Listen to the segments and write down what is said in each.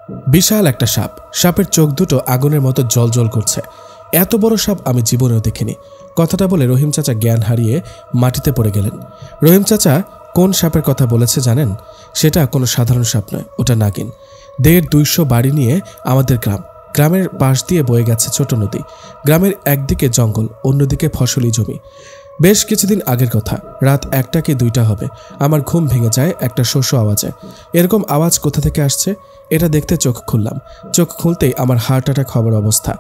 বিশাল একটা সাপ। সাপের চোখ দুটো আগুনের মতো জ্বলজ্বল করছে। এত বড় সাপ আমি জীবনেও দেখিনি। কথাটা বলে রহিম চাচা জ্ঞান হারিয়ে মাটিতে পড়ে গেলেন। রহিম চাচা কোন সাপের কথা বলেছে জানেন? সেটা কোনো সাধারণ সাপ নয়, ওটা নাগিন। 150-200 বাড়ি নিয়ে আমাদের গ্রামের পাশ দিয়ে বয়ে গেছে ছোট নদী। গ্রামের একদিকে জঙ্গল, অন্যদিকে ফসলি জমি। বেশ কিছুদিন আগের কথা, রাত 1টা কি 2টা হবে। আমার ঘুম ভেঙে যায় একটা শোষো আওয়াজে। এরকম আওয়াজ কোথা থেকে আসছে এটা দেখতে চোখ খুললাম। চোখ খুলতেই আমার হার্ট অ্যাটাক হবার অবস্থা।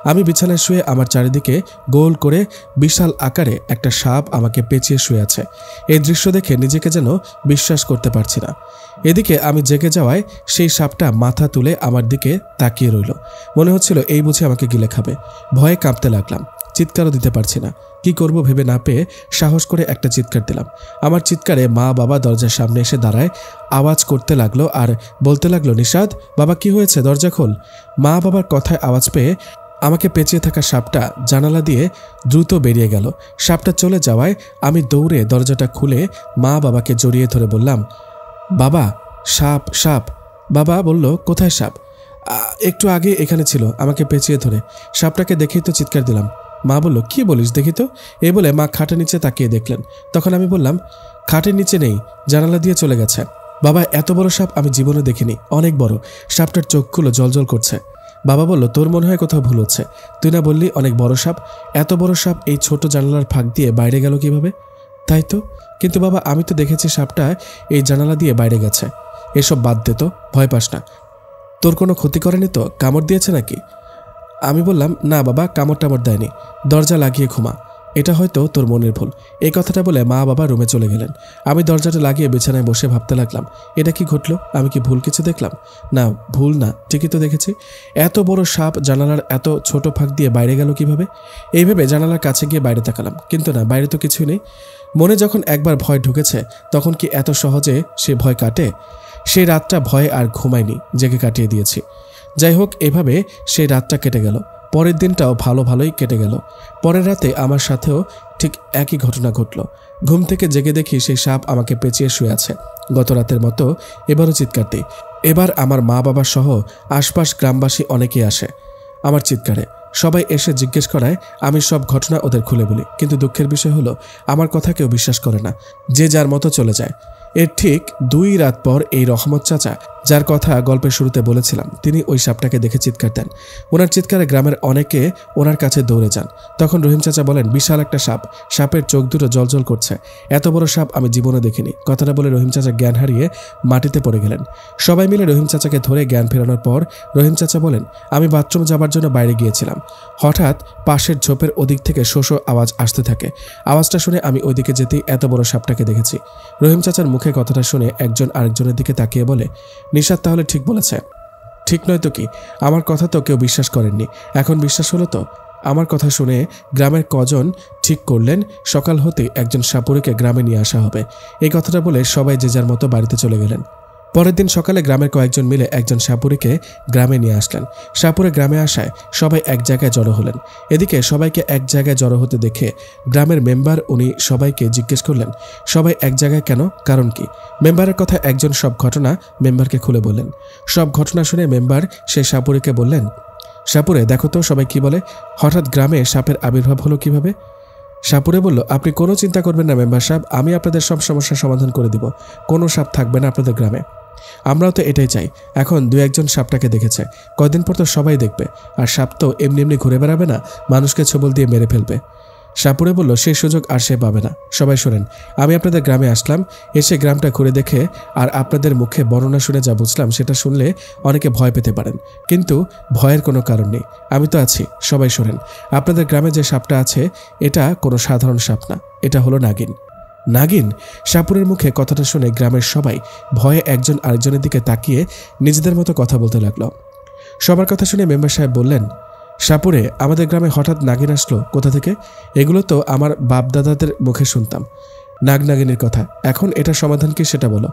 আমি বিছানায় শুয়ে আমার চারিদিকে গোল করে বিশাল আকারে একটা সাপ আমাকে পেঁচিয়ে শুয়ে আছে। এই দৃশ্য দেখে নিজেকে যেন বিশ্বাস করতে পারছি না। এদিকে আমি জেগে যাওয়ায় সেই সাপটা মাথা তুলে আমার দিকে তাকিয়ে রইল। মনে হচ্ছিল এই বুঝি আমাকে গিলে খাবে। ভয়ে কাঁপতে লাগলাম, চিৎকারও দিতে পারছি না। কি করব ভেবে না পেয়ে সাহস করে একটা চিৎকার দিলাম। আমার চিৎকারে মা বাবা দরজার সামনে এসে দাঁড়ায়, আওয়াজ করতে লাগলো আর বলতে লাগলো, নিশাদ বাবা কি হয়েছে, দরজা খোল। মা বাবার কথায় আওয়াজ পেয়ে আমাকে পেঁচিয়ে থাকা সাপটা জানালা দিয়ে দ্রুত বেরিয়ে গেল। সাপটা চলে যাওয়ায় আমি দৌড়ে দরজাটা খুলে মা বাবাকে জড়িয়ে ধরে বললাম, বাবা সাপ সাপ। বাবা বলল, কোথায় সাপ? একটু আগে এখানে ছিল, আমাকে পেঁচিয়ে ধরে। সাপটাকে দেখেই তো চিৎকার দিলাম। মা বলল, কি বলিস দেখি তো। এই বলে মা খাটের নিচে তাকিয়ে দেখলেন। তখন আমি বললাম, খাটের নিচে নেই, জানালা দিয়ে চলে গেছে। বাবা এত বড় সাপ আমি জীবনে দেখিনি, অনেক বড়। সাপটার চোখগুলো জ্বলজ্বল করছে। বাবা বলল, তোর মনে হয় কোথাও ভুল হচ্ছে। তুই না বললি অনেক বড় সাপ? এত বড় সাপ এই ছোট জানালার ফাঁক দিয়ে বাইরে গেল কিভাবে? তাই তো, কিন্তু বাবা আমি তো দেখেছি সাপটা এই জানালা দিয়ে বাইরে গেছে। এসব বাদ দে তো, ভয় পাস না। তোর কোনো ক্ষতি করেনি তো? কামড় দিয়েছে নাকি? আমি বললাম, না বাবা, কামড় টামড় দেয়নি, দরজা লাগিয়ে ঘুমা, এটা হয়তো তোর মনের ভুল। এই কথাটা বলে মা বাবা রুমে চলে গেলেন। আমি দরজাটা লাগিয়ে বিছানায় বসে ভাবতে লাগলাম, এটা কি ঘটলো? আমি কি ভুল কিছু দেখলাম? না, ভুল না, ঠিকই তো দেখেছি। এত বড় সাপ জানালার এত ছোট ফাঁক দিয়ে বাইরে গেল কিভাবে? এই ভেবে জানালার কাছে গিয়ে বাইরে তাকালাম, কিন্তু না, বাইরে তো কিছুই নেই। মনে যখন একবার ভয় ঢুকেছে তখন কি এত সহজে সে ভয় কাটে? সেই রাতটা ভয়ে আর ঘুমায়নি, জেগে কাটিয়ে দিয়েছি। যাই হোক, এভাবে সেই রাতটা কেটে গেল। পরের দিনটাও ভালোই কেটে গেল। পরের রাতে আমার সাথেও ঠিক একই ঘটনা ঘটল। ঘুম থেকে জেগে দেখি সেই সাপ আমাকে পেঁচিয়ে শুয়ে আছে। গত রাতের মতো এবারও চিৎকার দিই। এবার আমার মা বাবা সহ আশপাশ গ্রামবাসী অনেকেই আসে আমার চিৎকারে। সবাই এসে জিজ্ঞেস করায় আমি সব ঘটনা ওদের খুলে বলি, কিন্তু দুঃখের বিষয় হলো আমার কথা কেউ বিশ্বাস করে না, যে যার মতো চলে যায়। এর ঠিক 2 রাত পর এই রহমত চাচা, যার কথা গল্পের শুরুতে বলেছিলাম, তিনি ওই সাপটাকে দেখে চিৎকার দেন। ওনার চিৎকারে গ্রামের অনেকে ওনার কাছে দৌড়ে যান। তখন রহিম চাচা বলেন, বিশাল একটা সাপ, সাপের চোখ দুটো জ্বলজ্বল করছে, এত বড় সাপ আমি জীবনে দেখিনি। কথাটা বলে রহিম চাচা জ্ঞান হারিয়ে মাটিতে পড়ে গেলেন। সবাই মিলে রহিম চাচাকে ধরে জ্ঞান ফেরানোর পর রহিম চাচা বলেন, আমি বাথরুম যাবার জন্য বাইরে গিয়েছিলাম। হঠাৎ পাশের ঝোপের ওদিক থেকে শোষো আওয়াজ আসতে থাকে। আওয়াজটা শুনে আমি ওইদিকে যেতেই এত বড় সাপটাকে দেখেছি। রহিম চাচার মুখে কথাটা শুনে একজন আরেকজনের দিকে তাকিয়ে বলে, নিশাদ তাহলে ঠিক বলেছে। ঠিক নয় তো কি, আমার কথা তো কেউ বিশ্বাস করেননি, এখন বিশ্বাস হলো তো? আমার কথা শুনে গ্রামের কজন ঠিক করলেন সকাল হতে একজন সাপুড়েকে গ্রামে নিয়ে আসা হবে। এই কথাটা বলে সবাই যে যার মতো বাড়িতে চলে গেলেন। পরের দিন সকালে গ্রামের কয়েকজন মিলে একজন সাপুড়িকে গ্রামে নিয়ে আসলেন। সাপুড়ে গ্রামে আসায় সবাই এক জায়গায় জড়ো হলেন। এদিকে সবাইকে এক জায়গায় জড়ো হতে দেখে গ্রামের মেম্বার উনি সবাইকে জিজ্ঞেস করলেন, সবাই এক জায়গায় কেন, কারণ কি? মেম্বারের কথা একজন সব ঘটনা মেম্বারকে খুলে বললেন। সব ঘটনা শুনে মেম্বার সেই সাপুড়িকে বললেন, সাপুড়ে দেখো তো সবাই কি বলে, হঠাৎ গ্রামে সাপের আবির্ভাব হলো কিভাবে? সাপুড়ে বলল, আপনি কোনো চিন্তা করবেন না মেম্বার সাহেব, আমি আপনাদের সব সমস্যার সমাধান করে দিব। কোনো সাপ থাকবে না আপনাদের গ্রামে। আমরাও তো এটাই চাই। এখন 2-1 সাপটাকে দেখেছে, কয়দিন পর তো সবাই দেখবে। আর সাপ তো এমনি এমনি ঘুরে বেড়াবে না, মানুষকে ছোবল দিয়ে মেরে ফেলবে। সাপুড়ে বলল, সেই সুযোগ আর সে পাবে না। সবাই শোনেন, আমি আপনাদের গ্রামে আসলাম, এসে গ্রামটা ঘুরে দেখে আর আপনাদের মুখে বর্ণনা শুনে যা বুঝলাম সেটা শুনলে অনেকে ভয় পেতে পারেন, কিন্তু ভয়ের কোনো কারণ নেই, আমি তো আছি। সবাই শোনেন, আপনাদের গ্রামে যে সাপটা আছে এটা কোনো সাধারণ সাপ না, এটা হলো নাগিন। নাগিন? সাপুরের মুখে কথাটা শুনে গ্রামের সবাই ভয়ে একজন আরেকজনের দিকে তাকিয়ে নিজেদের মতো কথা বলতে লাগলো। সবার কথা শুনে মেম্বার সাহেব বললেন, সাপুরে আমাদের গ্রামে হঠাৎ নাগিন আসলো কোথা থেকে? এগুলো তো আমার বাপদাদাদের মুখে শুনতাম, নাগিনের কথা। এখন এটা সমাধান কি সেটা বলো।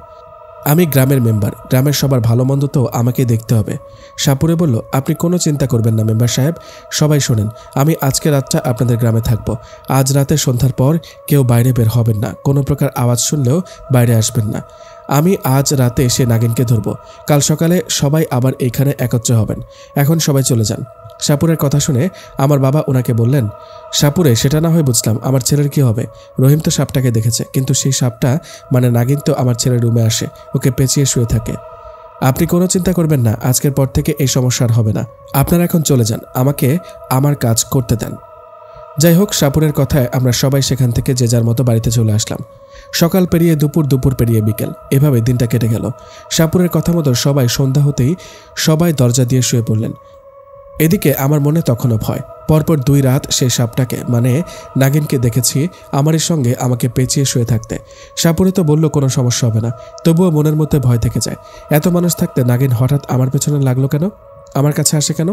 আমি গ্রামের মেম্বার, গ্রামের সবার ভালো মন্দ তো আমাকে দেখতে হবে। সাপুরে বলল, আপনি কোনো চিন্তা করবেন না মেম্বার সাহেব। সবাই শোনেন, আমি আজকে রাতটা আপনাদের গ্রামে থাকবো। আজ রাতে সন্ধ্যার পর কেউ বাইরে বের হবেন না, কোনো প্রকার আওয়াজ শুনলেও বাইরে আসবেন না। আমি আজ রাতে সে নাগিনকে ধরব। কাল সকালে সবাই আবার এইখানে একত্র হবেন। এখন সবাই চলে যান। সাপুরের কথা শুনে আমার বাবা ওনাকে বললেন, সাপুরে সেটা না হয় বুঝলাম, আমার ছেলের কি হবে? রহিম তো সাপটাকে দেখেছে, কিন্তু সেই সাপটা মানে নাগিন তো আমার ছেলের রুমে আসে, ওকে পেঁচিয়ে শুয়ে থাকে। আপনি কোনো চিন্তা করবেন না, আজকের পর থেকে এই সমস্যা আর হবে না। আপনারা এখন চলে যান, আমাকে আমার কাজ করতে দেন। যাই হোক, সাপুরের কথায় আমরা সবাই সেখান থেকে যে যার মতো বাড়িতে চলে আসলাম। সকাল পেরিয়ে দুপুর, দুপুর পেরিয়ে বিকেল, এভাবে দিনটা কেটে গেল। সাপুরের কথা মতো সবাই সন্ধ্যা হতেই সবাই দরজা দিয়ে শুয়ে পড়লেন। এদিকে আমার মনে তখনও ভয়। পরপর 2 রাত সেই সাপটাকে মানে নাগিনকে দেখেছি আমারই সঙ্গে আমাকে পেঁচিয়ে শুয়ে থাকতে। সাপুরে তো বলল কোনো সমস্যা হবে না, তবুও মনের মধ্যে ভয় থেকে যায়। এত মানুষ থাকতে নাগিন হঠাৎ আমার পেছনে লাগলো কেন? আমার কাছে আসে কেন?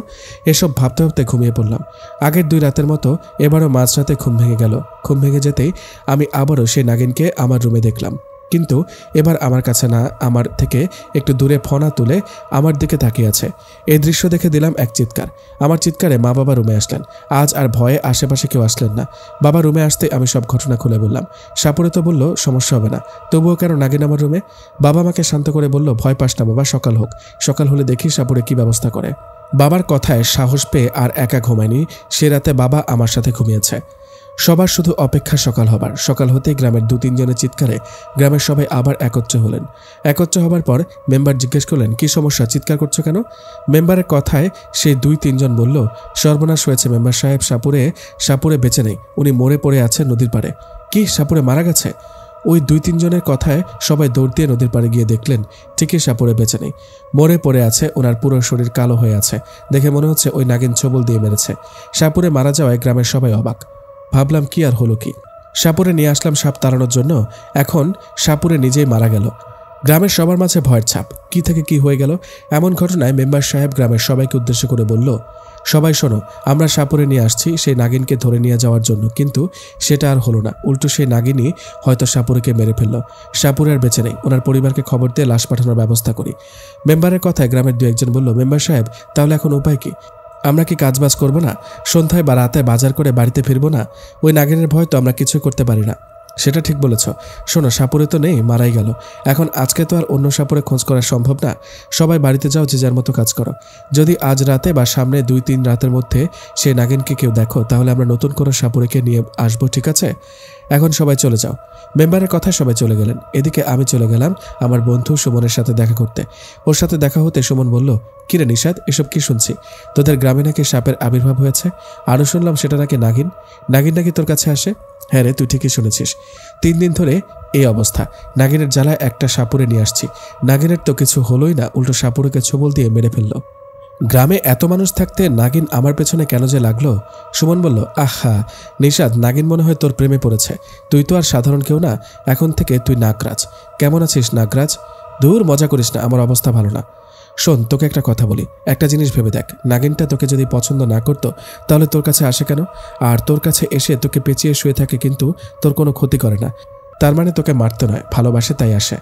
এসব ভাবতে ভাবতে ঘুমিয়ে পড়লাম। আগের 2 রাতের মতো এবারও মাঝরাতে ঘুম ভেঙে গেল। ঘুম ভেঙে যেতেই আমি আবারও সেই নাগিনকে আমার রুমে দেখলাম, কিন্তু এবার আমার কাছে না, আমার থেকে একটু দূরে ফনা তুলে আমার দিকে তাকিয়ে আছে। এই দৃশ্য দেখে দিলাম এক চিৎকার। আমার চিৎকারে মা বাবা রুমে আসলেন। আজ আর ভয়ে আশেপাশে কেউ আসলেন না। বাবা রুমে আসতে আমি সব ঘটনা খুলে বললাম। সাপুরে তো বলল সমস্যা হবে না, তবুও কেন নাগিন আমার রুমে? বাবা আমাকে শান্ত করে বলল, ভয় পাস না বাবা, সকাল হোক, সকাল হলে দেখি সাপুরে কি ব্যবস্থা করে। বাবার কথায় সাহস পেয়ে আর একা ঘুমায়নি। সে রাতে বাবা আমার সাথে ঘুমিয়েছে। সবার শুধু অপেক্ষা সকাল হবার। সকাল হতেই গ্রামের 2-3 জনের চিৎকারে গ্রামের সবাই আবার একত্র হলেন। একত্র হবার পর মেম্বার জিজ্ঞেস করলেন, কি সমস্যা, চিৎকার করছো কেন? মেম্বারের কথায় সেই 2-3 জন বলল, সর্বনাশ হয়েছে মেম্বার সাহেব, সাপুরে বেঁচে নেই, উনি মরে পড়ে আছে নদীর পাড়ে। কি, সাপুরে মারা গেছে? ওই 2-3 জনের কথায় সবাই দৌড় দিয়ে নদীর পাড়ে গিয়ে দেখলেন ঠিকই সাপুরে বেঁচে নেই, মরে পড়ে আছে। ওনার পুরো শরীর কালো হয়ে আছে, দেখে মনে হচ্ছে ওই নাগিন ছবল দিয়ে মেরেছে। সাপুরে মারা যাওয়ায় গ্রামের সবাই অবাক। ভাবলাম কি আর হলো কি, সাপুরে নিয়ে আসলাম সাপ তাড়ানোর জন্য, এখন সাপুরে নিজেই মারা গেল। গ্রামের সবার মাঝে ভয়ের ছাপ। কি থেকে কি হয়ে গেল? এমন ঘটনায় মেম্বার সাহেব গ্রামের সবাইকে উদ্দেশ্য করে বলল, সবাই শোনো, আমরা সাপুরে নিয়ে আসছি সেই নাগিনকে ধরে নিয়ে যাওয়ার জন্য, কিন্তু সেটা আর হলো না। উল্টো সেই নাগিনই হয়তো সাপুরেকে মেরে ফেললো। সাপুরে আর বেঁচে নেই, ওনার পরিবারকে খবর দিয়ে লাশ পাঠানোর ব্যবস্থা করি। মেম্বারের কথায় গ্রামের 2-1 জন বলল, মেম্বার সাহেব, তাহলে এখন উপায় কি? আমরা কি কাজবাজ করবো না? সন্ধ্যায় বা রাতে বাজার করে বাড়িতে ফিরবো না? ওই নাগিনের ভয় তো আমরা কিছুই করতে পারি না। সেটা ঠিক বলেছ। শোনো, সাপুরে তো নেই, মারাই গেল। এখন আজকে তো আর অন্য সাপুরে খোঁজ করা সম্ভব না। সবাই বাড়িতে যাও, যে যার মতো কাজ করো। যদি আজ রাতে বা সামনে 2-3 রাতের মধ্যে সেই নাগিনকে কেউ দেখো, তাহলে আমরা নতুন করে সাপুরেকে নিয়ে আসবো, ঠিক আছে? এখন সবাই চলে যাও। মেম্বারের কথায় সবাই চলে গেলেন। এদিকে আমি চলে গেলাম আমার বন্ধু সুমনের সাথে দেখা করতে। ওর সাথে দেখা হতে সুমন বলল, কিরে নিশাদ, এসব কি শুনছি? তোদের গ্রামে নাকি সাপের আবির্ভাব হয়েছে? আরও শুনলাম সেটা নাকি নাগিন নাকি তোর কাছে আসে। হ্যাঁ রে, তুই ঠিকই শুনেছিস। 3 দিন ধরে এই অবস্থা। নাগিনের জ্বালায় একটা সাপুরে নিয়ে আসছি। নাগিনের তো কিছু হলোই না, উল্টো সাপুরেকে ছবল দিয়ে মেরে ফেললো। গ্রামে এত মানুষ থাকতে নাগিন আমার পেছনে কেন যে লাগলো? সুমন বলল, আহা নিশাদ, নাগিন মনে হয় তোর প্রেমে পড়েছে। তুই তো আর সাধারণ কেউ না, এখন থেকে তুই নাগরাজ। কেমন আছিস নাগরাজ? দূর, মজা করিস না, আমার অবস্থা ভালো না। শোন, তোকে একটা কথা বলি, একটা জিনিস ভেবে দেখ, নাগিনটা তোকে যদি পছন্দ না করতো তাহলে তোর কাছে আসে কেন? আর তোর কাছে এসে তোকে পেঁচিয়ে শুয়ে থাকে, কিন্তু তোর কোনো ক্ষতি করে না। তার মানে তোকে মারতে নয়, ভালোবাসে তাই আসে।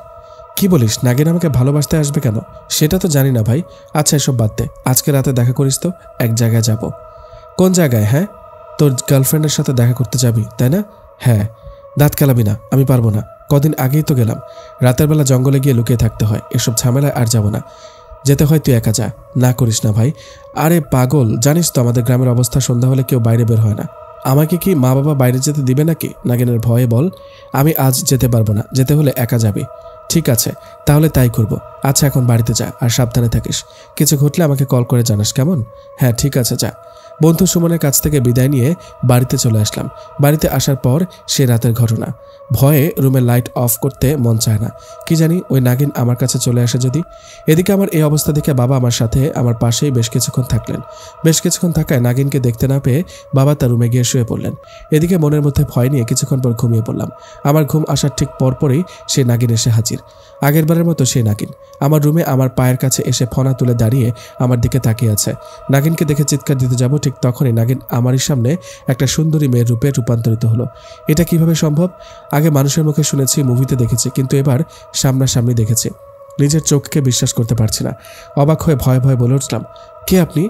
কি বলিস, নাগিন আমাকে ভালোবাসতে আসবে কেন? সেটা তো জানি না ভাই। আচ্ছা এসব বাদ দে, আজকে রাতে দেখা করিস তো, এক জায়গায় যাব। কোন জায়গায়? হ্যাঁ, তোর গার্লফ্রেন্ডের সাথে দেখা করতে যাবি তাই না? হ্যাঁ। দাঁত কেলাবি না, আমি পারবো না। কদিন আগেই তো গেলাম। রাতের বেলা জঙ্গলে গিয়ে লুকিয়ে থাকতে হয়, এসব ঝামেলায় আর যাব না। যেতে হয় তুই একা যা। না করিস না ভাই। আরে পাগল, জানিস তো আমাদের গ্রামের অবস্থা, সন্ধ্যা হলে কেউ বাইরে বের হয় না। আমাকে কি মা বাবা বাইরে যেতে দিবে নাকি? নাগিনের ভয়ে বল, আমি আজ যেতে পারবো না, যেতে হলে একা যাবি। ঠিক আছে, তাহলে তাই করব। আচ্ছা এখন বাড়িতে যা, আর সাবধানে থাকিস। কিছু ঘটলে আমাকে কল করে জানাস, কেমন? হ্যাঁ ঠিক আছে, যা। বন্ধু সুমনের কাছ থেকে বিদায় নিয়ে বাড়িতে চলে আসলাম। বাড়িতে আসার পর সে রাতের ঘটনা। ভয়ে রুমের লাইট অফ করতে মন চায় না। কি জানি ওই নাগিন আমার কাছে চলে আসে যদি। এদিকে আমার এই অবস্থা দেখে বাবা আমার সাথে আমার পাশেই বেশ কিছুক্ষণ থাকলেন। বেশ কিছুক্ষণ থাকায় নাগিনকে দেখতে না পেয়ে বাবা তার রুমে গিয়ে শুয়ে পড়লেন। এদিকে মনের মধ্যে ভয় নিয়ে কিছুক্ষণ পর ঘুমিয়ে পড়লাম। আমার ঘুম আসার ঠিক পরপরই সে নাগিন এসে হাজির। আগেরবারের মতো সে নাগিন আমার রুমে আমার পায়ের কাছে এসে ফনা তুলে দাঁড়িয়ে আমার দিকে তাকিয়ে আছে। নাগিনকে দেখে চিৎকার দিতে যাব, ঠিক তখনই নাগিন আমারই সামনে একটা সুন্দরী মেয়ের রূপে রূপান্তরিত হলো। এটা কিভাবে সম্ভব? আগে মানুষের মুখে শুনেছি, মুভিতে দেখেছি, কিন্তু এবার সামনাসামনি দেখেছি। নিজের চোখকে বিশ্বাস করতে পারছি না। অবাক হয়ে ভয়ে ভয়ে বলে উঠলাম, কে আপনি?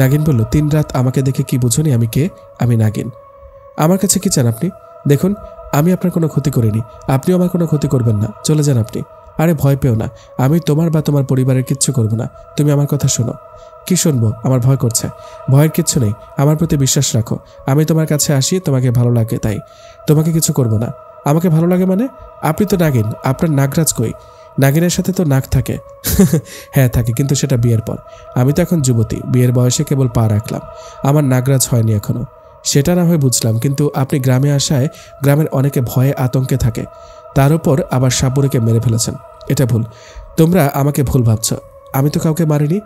নাগিন বলল, 3 রাত আমাকে দেখে কি বুঝুনি আমি কে? আমি নাগিন। আমার কাছে কি চান আপনি? দেখুন, আমি আপনার কোনো ক্ষতি করিনি, আপনিও আমার কোনো ক্ষতি করবেন না, চলে যান আপনি। আরে ভয় পেও না, আমি তোমার বা তোমার পরিবারের কিচ্ছু করব না। তুমি আমার কথা শোনো। কি শুনবো? আমার ভয় করছে। ভয়ের কিচ্ছু নেই, আমার প্রতি বিশ্বাস রাখো। আমি তোমার কাছে আসি তোমাকে ভালো লাগে তাই। তোমাকে কিছু করব না। আমাকে ভালো লাগে মানে? আপনি তো নাগিন, আপনার নাগরাজ কই? নাগিনের সাথে তো নাক থাকে। হ্যাঁ থাকে, কিন্তু সেটা বিয়ের পর। আমি তো এখন যুবতী, বিয়ের বয়সে কেবল পা রাখলাম, আমার নাগরাজ হয়নি এখনো। সেটা না হয় বুঝলাম, কিন্তু আপনি গ্রামে আসায় গ্রামের অনেকে ভয়ে আতঙ্কে থাকে, তার উপর আবার সাপুরেকে মেরে ফেলেছেন। এটা ভুল, তোমরা আমাকে ভুল ভাবছ। আমি তো কাউকে মারিনি।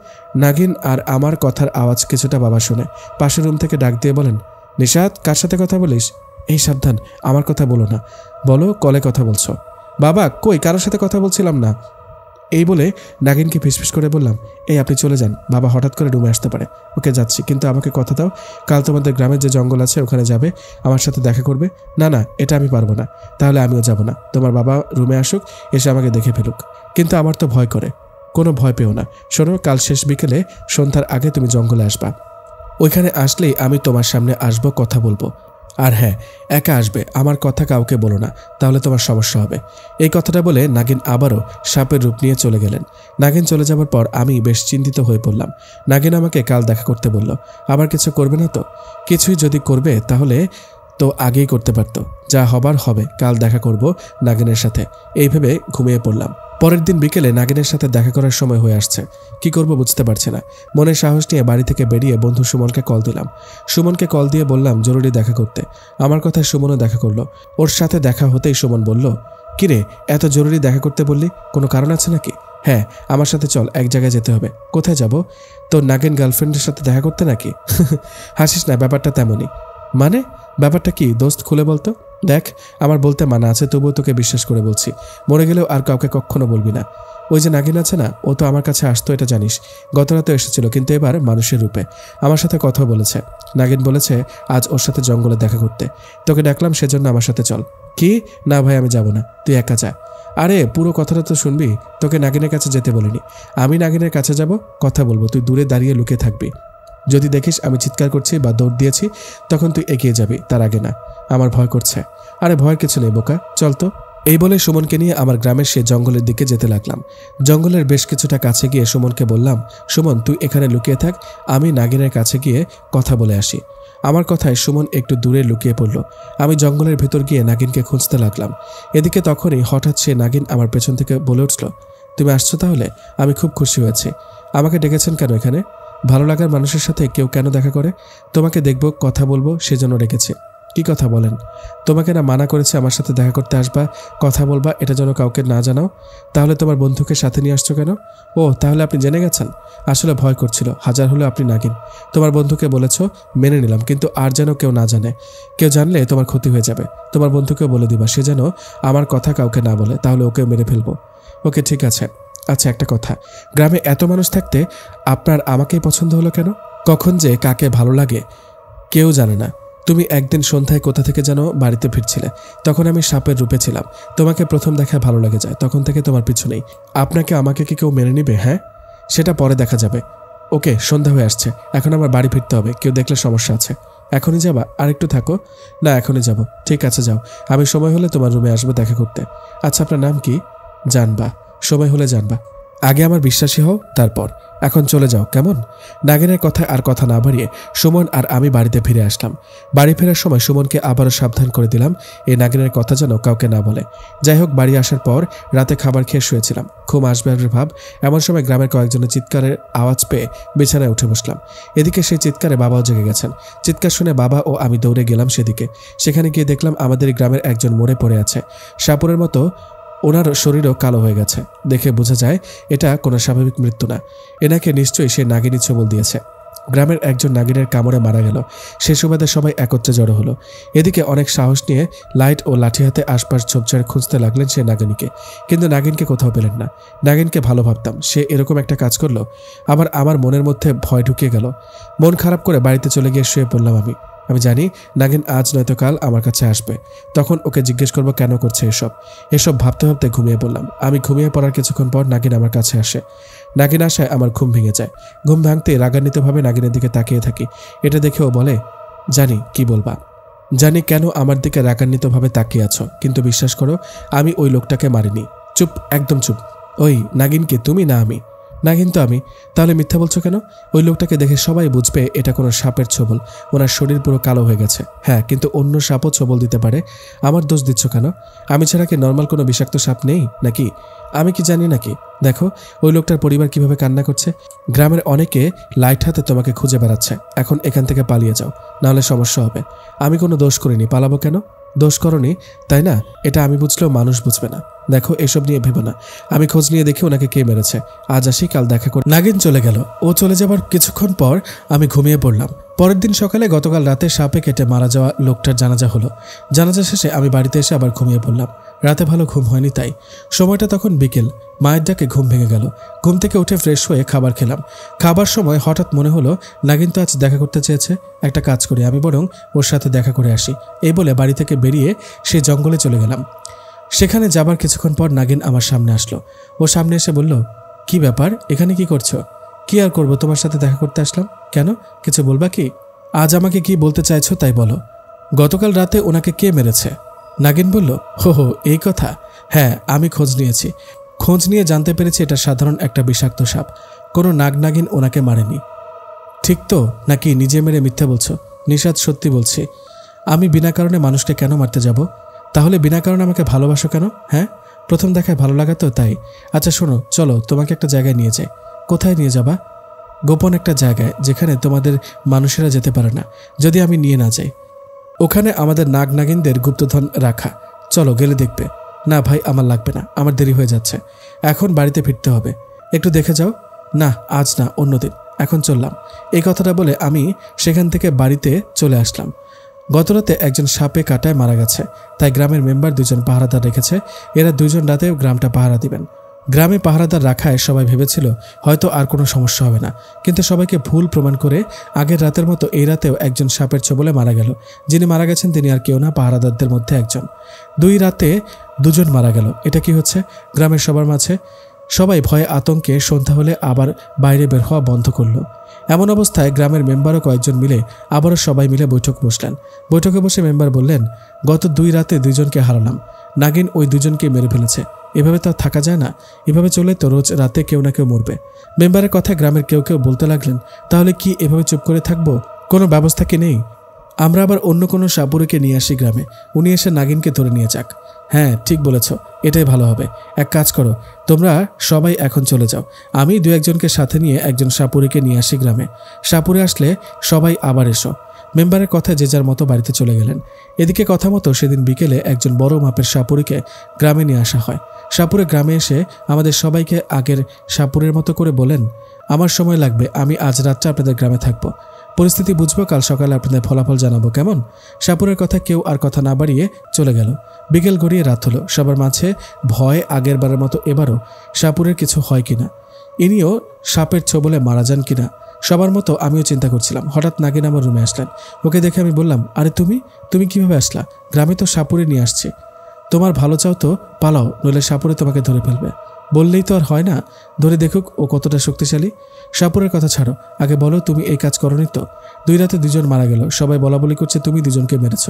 নাগিন আর আমার কথার আওয়াজ কিছুটা বাবা শুনে পাশের রুম থেকে ডাক দিয়ে বলেন, নিশাত, কার সাথে কথা বলিস? এই সাবধান, আমার কথা বলো না। বলো, কলে কথা বলছো? বাবা, কই, কারোর সাথে কথা বলছিলাম না। এই বলে নাগিনকে ফিসফিস করে বললাম, এই আপনি চলে যান, বাবা হঠাৎ করে রুমে আসতে পারে। ওকে, যাচ্ছি, কিন্তু আমাকে কথা দাও, কাল তোমাদের গ্রামের যে জঙ্গল আছে ওখানে যাবে, আমার সাথে দেখা করবে। না না, এটা আমি পারবো না। তাহলে আমিও যাব না। তোমার বাবা রুমে আসুক, এসে আমাকে দেখে ফেলুক। কিন্তু আমার তো ভয় করে। কোনো ভয় পেও না। শোনো, কাল শেষ বিকেলে সন্ধ্যার আগে তুমি জঙ্গলে আসবা। ওইখানে আসলেই আমি তোমার সামনে আসবো, কথা বলবো। আর হ্যাঁ, একা আসবে, আমার কথা কাউকে বলো না, তাহলে তোমার সমস্যা হবে। এই কথাটা বলে নাগিন আবারও সাপের রূপ নিয়ে চলে গেলেন। নাগিন চলে যাওয়ার পর আমি বেশ চিন্তিত হয়ে পড়লাম। নাগিন আমাকে কাল দেখা করতে বলল। আবার কিছু করবে না তো? কিছুই যদি করবে তাহলে তো আগেই করতে পারতো। যা হবার হবে, কাল দেখা করব নাগিনের সাথে, এই ভেবে ঘুমিয়ে পড়লাম। পরের দিন বিকেলে নাগিনের সাথে দেখা করার সময় হয়ে আসছে। কি করব বুঝতে পারছি না। মনের সাহস নিয়ে বাড়ি থেকে বেরিয়ে বন্ধু সুমনকে কল দিলাম। সুমনকে কল দিয়ে বললাম জরুরি দেখা করতে। আমার কথায় সুমনও দেখা করলো। ওর সাথে দেখা হতেই সুমন বলল, কিরে, এত জরুরি দেখা করতে বললি, কোনো কারণ আছে নাকি? হ্যাঁ, আমার সাথে চল, এক জায়গায় যেতে হবে। কোথায় যাব? তোর নাগিন গার্লফ্রেন্ডের সাথে দেখা করতে নাকি? হাসিস না, ব্যাপারটা তেমনই। মানে ব্যাপারটা কি দোস্ত, খুলে বলতো। দেখ, আমার বলতে মানা আছে, তবুও তোকে বিশ্বাস করে বলছি, মরে গেলেও আর কাউকে কখনো বলবি না। ওই যে নাগিন আছে না, ও তো আমার কাছে আসতো, এটা জানিস। গতরাতে এসেছিল, কিন্তু এবার মানুষের রূপে আমার সাথে কথা বলেছে। নাগিন বলেছে আজ ওর সাথে জঙ্গলে দেখা করতে। তোকে ডাকলাম, সেজন্য আমার সাথে চল। কি? না ভাই, আমি যাব না, তুই একা যা। আরে পুরো কথাটা তো শুনবি। তোকে নাগিনের কাছে যেতে বলিনি। আমি নাগিনের কাছে যাব, কথা বলবো, তুই দূরে দাঁড়িয়ে লুকিয়ে থাকবি। যদি দেখিস আমি চিৎকার করছি বা দৌড় দিয়েছি, তখন তুই এগিয়ে যাবি, তার আগে না। আমার ভয় করছে। আরে ভয়ের কিছু নেই বোকা, চল তো। এই বলে সুমনকে নিয়ে আমার গ্রামের সে জঙ্গলের দিকে যেতে লাগলাম। জঙ্গলের বেশ কিছুটা কাছে গিয়ে সুমনকে বললাম, সুমন, তুই এখানে লুকিয়ে থাক, আমি নাগিনের কাছে গিয়ে কথা বলে আসি। আমার কথায় সুমন একটু দূরে লুকিয়ে পড়ল। আমি জঙ্গলের ভেতর গিয়ে নাগিনকে খুঁজতে লাগলাম। এদিকে তখনই হঠাৎ সে নাগিন আমার পেছন থেকে বলে উঠল, তুমি আসছো তাহলে? আমি খুব খুশি হয়েছি। আমাকে ডেকেছেন কেন এখানে? ভালো লাগার মানুষের সাথে কেউ কেন দেখা করে? তোমাকে দেখব, কথা বলবো, সেজন্য ডেকেছে। কি কথা বলেন? তোমাকে না মানা করেছে আমার সাথে দেখা করতে আসবা, কথা বলবা, এটা যেন কাউকে না জানাও। তাহলে তোমার বন্ধুকে সাথে নিয়ে আসছো কেন? ও, তাহলে আপনি জেনে গেছেন? আসলে ভয় করছিল, হাজার হলেও আপনি নাগিন। তোমার বন্ধুকে বলেছো, মেনে নিলাম, কিন্তু আর যেন কেউ না জানে। কেউ জানলে তোমার ক্ষতি হয়ে যাবে। তোমার বন্ধুকেও বলে দিবা, সে যেন আমার কথা কাউকে না বলে, তাহলে ওকেও মেরে ফেলবো। ওকে, ঠিক আছে। আচ্ছা, একটা কথা, গ্রামে এত মানুষ থাকতে আপনার আমাকেই পছন্দ হলো কেন? কখন যে কাকে ভালো লাগে কেউ জানে না। তুমি একদিন সন্ধ্যায় কোথা থেকে যেন বাড়িতে ফিরছিলে, তখন আমি সাপের রূপে ছিলাম। তোমাকে প্রথম দেখায় ভালো লেগে যায়, তখন থেকে তোমার পিছু নেই। আপনাকে আমাকে কি কেউ মেনে নিবে? হ্যাঁ, সেটা পরে দেখা যাবে। ওকে, সন্ধ্যা হয়ে আসছে, এখন আমার বাড়ি ফিরতে হবে, কেউ দেখলে সমস্যা আছে। এখনই যাবা? আর একটু থাকো। না, এখনই যাব। ঠিক আছে, যাও, আমি সময় হলে তোমার রুমে আসবো দেখা করতে। আচ্ছা, আপনার নাম কি? জানবা, সময় হলে জানবা। আগে আমার বিশ্বাসী হও, তারপর। এখন চলে যাও, কেমন? নাগিনের কথায় আর কথা না বাড়িয়ে সুমন আর আমি বাড়িতে ফিরে আসলাম। বাড়ি ফেরার সময় সুমনকে আবারও সাবধান করে দিলাম, এই নাগিনের কথা যেন কাউকে না বলে। যাই হোক, বাড়ি আসার পর রাতে খাবার খেয়ে শুয়েছিলাম, ঘুম আসবে আসবে ভাব। এমন সময় গ্রামের কয়েকজনের চিৎকারের আওয়াজ পেয়ে বিছানায় উঠে বসলাম। এদিকে সেই চিৎকারে বাবাও জেগে গেছেন। চিৎকার শুনে বাবা ও আমি দৌড়ে গেলাম সেদিকে। সেখানে গিয়ে দেখলাম আমাদের গ্রামের একজন মরে পড়ে আছে। সাপুরের মতো ওনার শরীরও কালো হয়ে গেছে। দেখে বোঝা যায় এটা কোনো স্বাভাবিক মৃত্যু না। এনাকে নিশ্চয়ই সে নাগিনী ছবল দিয়েছে। গ্রামের একজন নাগিনের কামড়ে মারা গেল। সে সুবাদে সবাই একত্রে জড়ো হলো। এদিকে অনেক সাহস নিয়ে লাইট ও লাঠি হাতে আশপাশ ঝোপঝাড় খুঁজতে লাগলেন সে নাগিনীকে, কিন্তু নাগিনকে কোথাও পেলেন না। নাগিনকে ভালো ভাবতাম, সে এরকম একটা কাজ করলো। আবার আমার মনের মধ্যে ভয় ঢুকিয়ে গেল। মন খারাপ করে বাড়িতে চলে গিয়ে শুয়ে পড়লাম। আমি জানি নাগিন আজ নয়তো কাল আমার কাছে আসবে। তখন ওকে জিজ্ঞেস করবো কেন করছে এসব ভাবতে ভাবতে ঘুমিয়ে পড়লাম। আমি ঘুমিয়ে পড়ার কিছুক্ষণ পর নাগিন আমার কাছে আসে। নাগিন আসায় আমার ঘুম ভেঙে যায়। ঘুম ভাঙতে রাগান্বিতভাবে নাগিনের দিকে তাকিয়ে থাকি। এটা দেখে ও বলে, জানি কি বলবা, জানি কেন আমার দিকে রাগান্বিতভাবে তাকিয়ে আছো, কিন্তু বিশ্বাস করো আমি ওই লোকটাকে মারিনি। চুপ, একদম চুপ। ওই নাগিনকে তুমি না আমি? নাগিন তো আমি। তাহলে মিথ্যা বলছো কেন? ওই লোকটাকে দেখে সবাই বুঝবে এটা কোনো সাপের ছোবল। ওনার শরীর পুরো কালো হয়ে গেছে। হ্যাঁ, কিন্তু অন্য সাপও ছোবল দিতে পারে। আমার দোষ দিচ্ছ কেন? আমি ছাড়া কি নর্মাল কোনো বিষাক্ত সাপ নেই নাকি? আমি কি জানি নাকি? দেখো ওই লোকটার পরিবার কিভাবে কান্না করছে। গ্রামের অনেকে লাইট হাতে তোমাকে খুঁজে বেড়াচ্ছে। এখন এখান থেকে পালিয়ে যাও, নাহলে সমস্যা হবে। আমি কোনো দোষ করিনি, পালাবো কেন? দোষ করনি তাই না? এটা আমি বুঝলেও মানুষ বুঝবে না। দেখো এসব নিয়ে ভেবো না। আমি খোঁজ নিয়ে দেখি ওনাকে কে মেরেছে। আজ আসি, কাল দেখা করি। নাগিন চলে গেল। ও চলে যাবার কিছুক্ষণ পর আমি ঘুমিয়ে পড়লাম। পরের দিন সকালে গতকাল রাতে সাপে কেটে মারা যাওয়া লোকটার জানাজা হলো। জানাজা শেষে আমি বাড়িতে এসে আবার ঘুমিয়ে পড়লাম। রাতে ভালো ঘুম হয়নি তাই। সময়টা তখন বিকেল। মায়ের ডাকে ঘুম ভেঙে গেল। ঘুম থেকে উঠে ফ্রেশ হয়ে খাবার খেলাম। খাবার সময় হঠাৎ মনে হলো নাগিন তো আজ দেখা করতে চেয়েছে। একটা কাজ করি, আমি বরং ওর সাথে দেখা করে আসি। এই বলে বাড়ি থেকে বেরিয়ে সে জঙ্গলে চলে গেলাম। সেখানে যাবার কিছুক্ষণ পর নাগিন আমার সামনে আসলো। ও সামনে এসে বলল, কি ব্যাপার, এখানে কি করছো? কি আর করবো, তোমার সাথে দেখা করতে আসলাম। কেন, কিছু বলবা কি? আজ আমাকে কি বলতে চাইছো তাই বলো। গতকাল রাতে ওনাকে কে মেরেছে? নাগিন বলল, হো, এই কথা। হ্যাঁ, আমি খোঁজ নিয়েছি। খোঁজ নিয়ে জানতে পেরেছি এটা সাধারণ একটা বিষাক্ত সাপ। কোনো নাগিন ওনাকে মারেনি। ঠিক তো নাকি নিজে মেরে মিথ্যা বলছো? নিশাদ, সত্যি বলছি। আমি বিনা কারণে মানুষকে কেন মারতে যাব? তাহলে বিনা কারণে আমাকে ভালোবাসো কেন? হ্যাঁ, প্রথম দেখায় ভালো লাগা তো তাই। আচ্ছা শোনো, চলো তোমাকে একটা জায়গায় নিয়ে যাই। কোথায় নিয়ে যাবা? গোপন একটা জায়গায়, যেখানে তোমাদের মানুষেরা যেতে পারে না যদি আমি নিয়ে না যাই। ওখানে আমাদের নাগিনদের গুপ্তধন রাখা। চলো, গেলে দেখবে। না ভাই, আমার লাগবে না, আমার দেরি হয়ে যাচ্ছে। এখন বাড়িতে ফিরতে হবে। একটু দেখে যাও। না, আজ না, অন্যদিন। এখন চললাম। এই কথাটা বলে আমি সেখান থেকে বাড়িতে চলে আসলাম। গতরাতে একজন সাপে কাটায় মারা গেছে, তাই গ্রামের মেম্বার 2জন পাহারাদার রেখেছে। এরা 2জন রাতেও গ্রামটা পাহারা দিবেন। গ্রামে পাহারাদার রাখায় সবাই ভেবেছিল হয়তো আর কোনো সমস্যা হবে না, কিন্তু সবাইকে ভুল প্রমাণ করে আগের রাতের মতো এই রাতেও একজন সাপের ছোবলে মারা গেল। যিনি মারা গেছেন তিনি আর কেউ না, পাহারাদারদের মধ্যে একজন। 2 রাতে 2জন মারা গেল। এটা কি হচ্ছে গ্রামের সবার মাঝে? সবাই ভয়ে আতঙ্কে সন্ধ্যা হলে আবার বাইরে বের হওয়া বন্ধ করলো। এমন অবস্থায় গ্রামের মেম্বারও কয়েকজন মিলে আবারও সবাই মিলে বৈঠক বসলেন। বৈঠকে বসে মেম্বার বললেন, গত 2 রাতে 2জনকে হারালাম। নাগিন ওই 2জনকে মেরে ফেলেছে। এভাবে তো থাকা যায় না। এভাবে চলে তো রোজ রাতে কেউ না কেউ মরবে। মেম্বারের কথা গ্রামের কেউ কেউ বলতে লাগলেন, তাহলে কি এভাবে চুপ করে থাকবো? কোনো ব্যবস্থা কি নেই? আমরা আবার অন্য কোনো সাপুরিকে নিয়ে আসি গ্রামে, উনি এসে নাগিনকে ধরে নিয়ে যাক। হ্যাঁ, ঠিক বলেছ, এটাই ভালো হবে। এক কাজ করো, তোমরা সবাই এখন চলে যাও। আমি 2-1জনকে সাথে নিয়ে একজন সাপুরিকে নিয়ে আসি গ্রামে। সাপুরে আসলে সবাই আবার এসো। মেম্বারের কথা যে যার মতো বাড়িতে চলে গেলেন। এদিকে কথা মতো সেদিন বিকেলে একজন বড় মাপের সাপুরিকে গ্রামে নিয়ে আসা হয়। সাপুরে গ্রামে এসে আমাদের সবাইকে আগের সাপুরের মতো করে বলেন, আমার সময় লাগবে, আমি আজ রাতটা আপনাদের গ্রামে থাকবো। পরিস্থিতি বুঝবো, কাল সকালে আপনাদের ফলাফল জানাবো, কেমন? সাপুরের কথা কেউ আর কথা না বাড়িয়ে চলে গেল। বিকেল গড়িয়ে রাত হলো। সবার মাঝে ভয় আগের বারের মতো এবারও সাপুরের কিছু হয় কিনা, ইনিও সাপের ছোবলে মারা যান কিনা, সবার মতো আমিও চিন্তা করছিলাম। হঠাৎ নাগিন আমার রুমে আসলেন। ওকে দেখে আমি বললাম, আরে তুমি কিভাবে আসলা? গ্রামে তো সাপুরে নিয়ে আসছে। তোমার ভালো চাও তো পালাও, নইলে সাপুরে তোমাকে ধরে ফেলবে। বললেই তো আর হয় না, ধরে দেখুক ও কতটা শক্তিশালী। সাপুরের কথা ছাড়ো, আগে বলো তুমি এই কাজ করনি তো? 2 রাতে 2জন মারা গেল, সবাই বলা বলি করছে তুমি 2জনকে মেরেছ।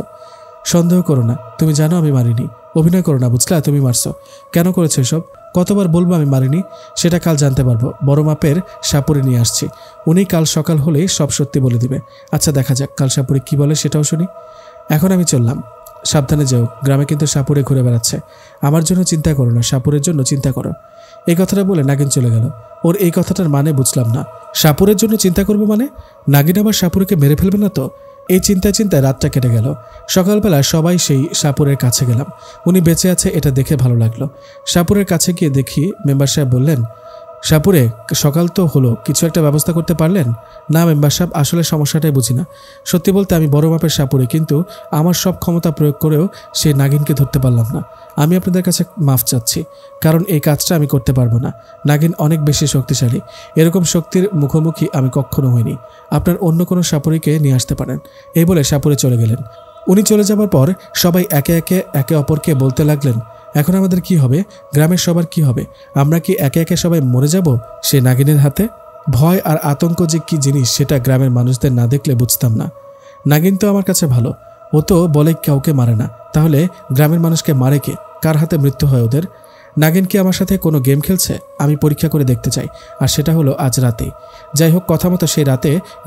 সন্দেহ করো না, তুমি জানো আমি মারিনি। অভিনয় করো না, বুঝলা? তুমি মারছো। কেন করেছো এসব? কতবার বলবো আমি মারিনি? সেটা কাল জানতে পারবো। বড় মাপের সাপুরে নিয়ে আসছি, উনি কাল সকাল হলেই সব সত্যি বলে দিবে। আচ্ছা দেখা যাক কাল সাপুরে কি বলে, সেটাও শুনি। এখন আমি চললাম, সাবধানে যেও। গ্রামে কিন্তু সাপুরে ঘুরে বেড়াচ্ছে। আমার জন্য চিন্তা করো না, সাপুরের জন্য চিন্তা করো। এই কথাটা বলে নাগিন চলে গেল। ওর এই কথাটার মানে বুঝলাম না। সাপুরের জন্য চিন্তা করবো মানে? নাগিন আবার সাপুরকে মেরে ফেলবে না তো? এই চিন্তায় রাতটা কেটে গেল। সকালবেলা সবাই সেই সাপুরের কাছে গেলাম। উনি বেঁচে আছে এটা দেখে ভালো লাগলো। সাপুরের কাছে গিয়ে দেখি মেম্বার সাহেব বললেন, সাপুরে সকাল তো হলো, কিছু একটা ব্যবস্থা করতে পারলেন? না মেম্বার সাহেব, আসলে সমস্যাটাই বুঝি না। সত্যি বলতে আমি বড় মাপের সাপুরে, কিন্তু আমার সব ক্ষমতা প্রয়োগ করেও সেই নাগিনকে ধরতে পারলাম না। আমি আপনাদের কাছে মাফ চাচ্ছি, কারণ এই কাজটা আমি করতে পারবো না। নাগিন অনেক বেশি শক্তিশালী, এরকম শক্তির মুখোমুখি আমি কখনো হইনি। আপনার অন্য কোনো সাপুরিকে নিয়ে আসতে পারেন। এই বলে সাপুরে চলে গেলেন। উনি চলে যাবার পর সবাই একে অপরকে বলতে লাগলেন, এখন আমাদের কি হবে? গ্রামের সবার কি হবে? আমরা কি একে একে সবাই মরে যাব সে নাগিনের হাতে? ভয় আর আতঙ্ক যে কি জিনিস সেটা গ্রামের মানুষদের না দেখলে বুঝতাম না। নাগিন তো আমার কাছে ভালো, ও তো বলে কাউকে মারে না। তাহলে গ্রামের মানুষকে মারে কে? কার হাতে মৃত্যু হয় ওদের? নাগিন কি আমার সাথে কোনো গেম খেলছে? আমি পরীক্ষা করে দেখতে চাই, আর সেটা হলো আজ রাতেই। যাই হোক, কথা মতো সেই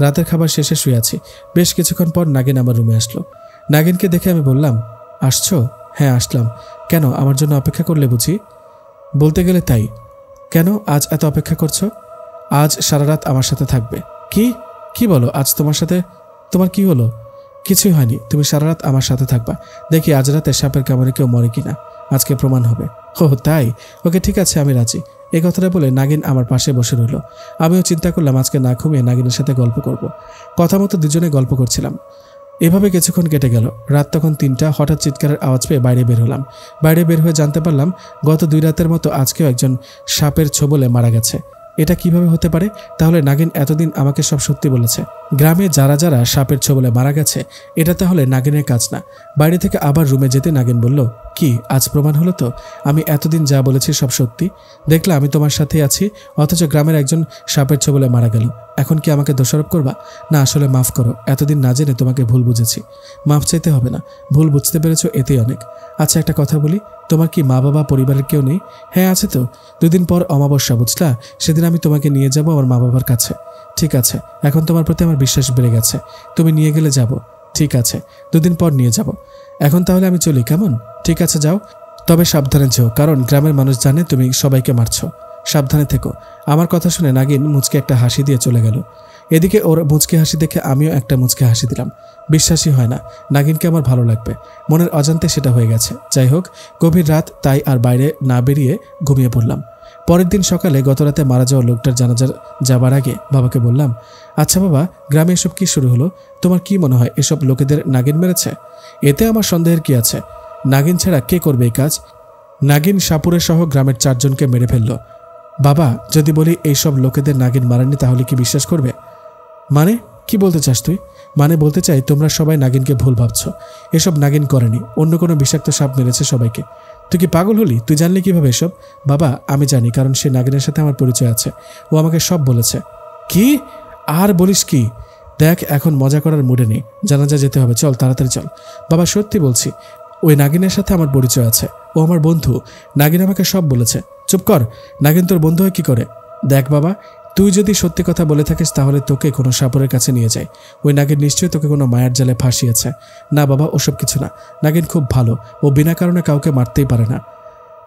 রাতের খাবার শেষে শুয়ে আছি। বেশ কিছুক্ষণ পর নাগিন আমার রুমে আসলো। নাগিনকে দেখে আমি বললাম, আসছো? হ্যাঁ আসলাম। কেন, আমার জন্য অপেক্ষা করলে বুঝি? বলতে গেলে তাই। কেন আজ এত অপেক্ষা করছো? আজ সারা রাত আমার সাথে থাকবে। কি বলো? আজ তোমার সাথে? তোমার কি হলো? কিছুই হয়নি, তুমি সারা রাত আমার সাথে থাকবা। দেখি আজ রাতে সাপের কামড়ে কেউ মরে কিনা, আজকে প্রমাণ হবে। ও তাই? ওকে, ঠিক আছে, আমি রাজি। এই কথাটা বলে নাগিন আমার পাশে বসে রইল। আমিও চিন্তা করলাম আজকে না ঘুমিয়ে নাগিনের সাথে গল্প করব। কথা মতো দুজনে গল্প করছিলাম। এভাবে কিছুক্ষণ কেটে গেল। রাত তখন ৩টা। হঠাৎ চিৎকারের আওয়াজ পেয়ে বাইরে বের হলাম। বাইরে বের হয়ে জানতে পারলাম গত ২ রাতের মতো আজকেও একজন সাপের ছোবলে মারা গেছে। এটা কিভাবে হতে পারে? তাহলে নাগিন এতদিন আমাকে সব সত্যি বলেছে। গ্রামে যারা যারা সাপের ছোবলে মারা গেছে, এটা তাহলে নাগিনের কাজ না। বাইরে থেকে আবার রুমে যেতে নাগিন বলল, কি আজ প্রমাণ হলো তো আমি এতদিন যা বলেছি সব সত্যি? দেখলা আমি তোমার সাথে আছি, অথচ গ্রামের একজন সাপের ছোবলে মারা গেল। এখন কি আমাকে দোষারোপ করবা? না, আসলে মাফ করো, এতদিন না জেনে তোমাকে ভুল বুঝেছি। মাফ চাইতে হবে না, ভুল বুঝতে পেরেছো এতেই অনেক। আচ্ছা একটা কথা বলি, তোমার কি মা বাবা পরিবারের কেউ নেই? হ্যাঁ আছে তো, 2 দিন পর অমাবস্যা, বুঝলা? সেদিন আমি তোমাকে নিয়ে যাব আমার মা বাবার কাছে। ঠিক আছে, এখন তোমার প্রতি আমার বিশ্বাস বেড়ে গেছে। তুমি নিয়ে গেলে যাব। ঠিক আছে, 2 দিন পর নিয়ে যাব। এখন তাহলে আমি চলি, কেমন? ঠিক আছে যাও, তবে সাবধানে যেও, কারণ গ্রামের মানুষ জানে তুমি সবাইকে মারছো। সাবধানে থেকো। আমার কথা শুনে নাগিন মুচকে একটা হাসি দিয়ে চলে গেল। এদিকে ওর মুচকে হাসি দেখে আমিও একটা মুচকে হাসি দিলাম। বিশ্বাসই হয় না নাগিনকে আমার ভালো লাগবে। মনের অজান্তে সেটা হয়ে গেছে। যাই হোক, গভীর রাত, তাই আর বাইরে না বেরিয়ে ঘুমিয়ে পড়লাম। পরের দিন সকালে গতরাতে মারা যাওয়া লোকটার জানাজার যাবার আগে বাবাকে বললাম, আচ্ছা বাবা, গ্রামে এসব কি শুরু হলো? তোমার কি মনে হয় এসব লোকেদের নাগিন মেরেছে? এতে আমার সন্দেহের কি আছে? নাগিন ছাড়া কে করবে এই কাজ? নাগিন সাপুরে সহ গ্রামের 4 জনকে মেরে ফেলল। বাবা, যদি বলি এইসব লোকেদের নাগিন মারেনি তাহলে কি বিশ্বাস করবে? মানে কি বলতে চাস তুই? মানে বলতে চাই তোমরা সবাই নাগিনকে ভুল ভাবছো। এসব নাগিন করেনি, অন্য কোনো বিষাক্ত সাপ মেরেছে সবাইকে। তুই কি পাগল হলি? তুই জানলি কিভাবে এসব? বাবা, আমি জানি, কারণ সে নাগিনের সাথে আমার পরিচয় আছে। ও আমাকে সব বলেছে। কি আর বলিস কি? দেখ, এখন মজা করার মুডে নেই, জানাজা যেতে হবে, চল তাড়াতাড়ি চল। বাবা সত্যি বলছি, ওই নাগিনের সাথে আমার পরিচয় আছে, ও আমার বন্ধু। নাগিন আমাকে সব বলেছে। চুপ কর, নাগিন তোর বন্ধু হয় কি করে? দেখ বাবা, তুই যদি সত্যি কথা বলে থাকিস তাহলে তোকে কোনো সাপুরের কাছে নিয়ে যায়। ওই নাগিন নিশ্চয়ই তোকে কোনো মায়ার জালে ফাঁসিয়েছে। না বাবা, ওসব কিছু না। নাগিন খুব ভালো, ও বিনা কারণে কাউকে মারতেই পারে না।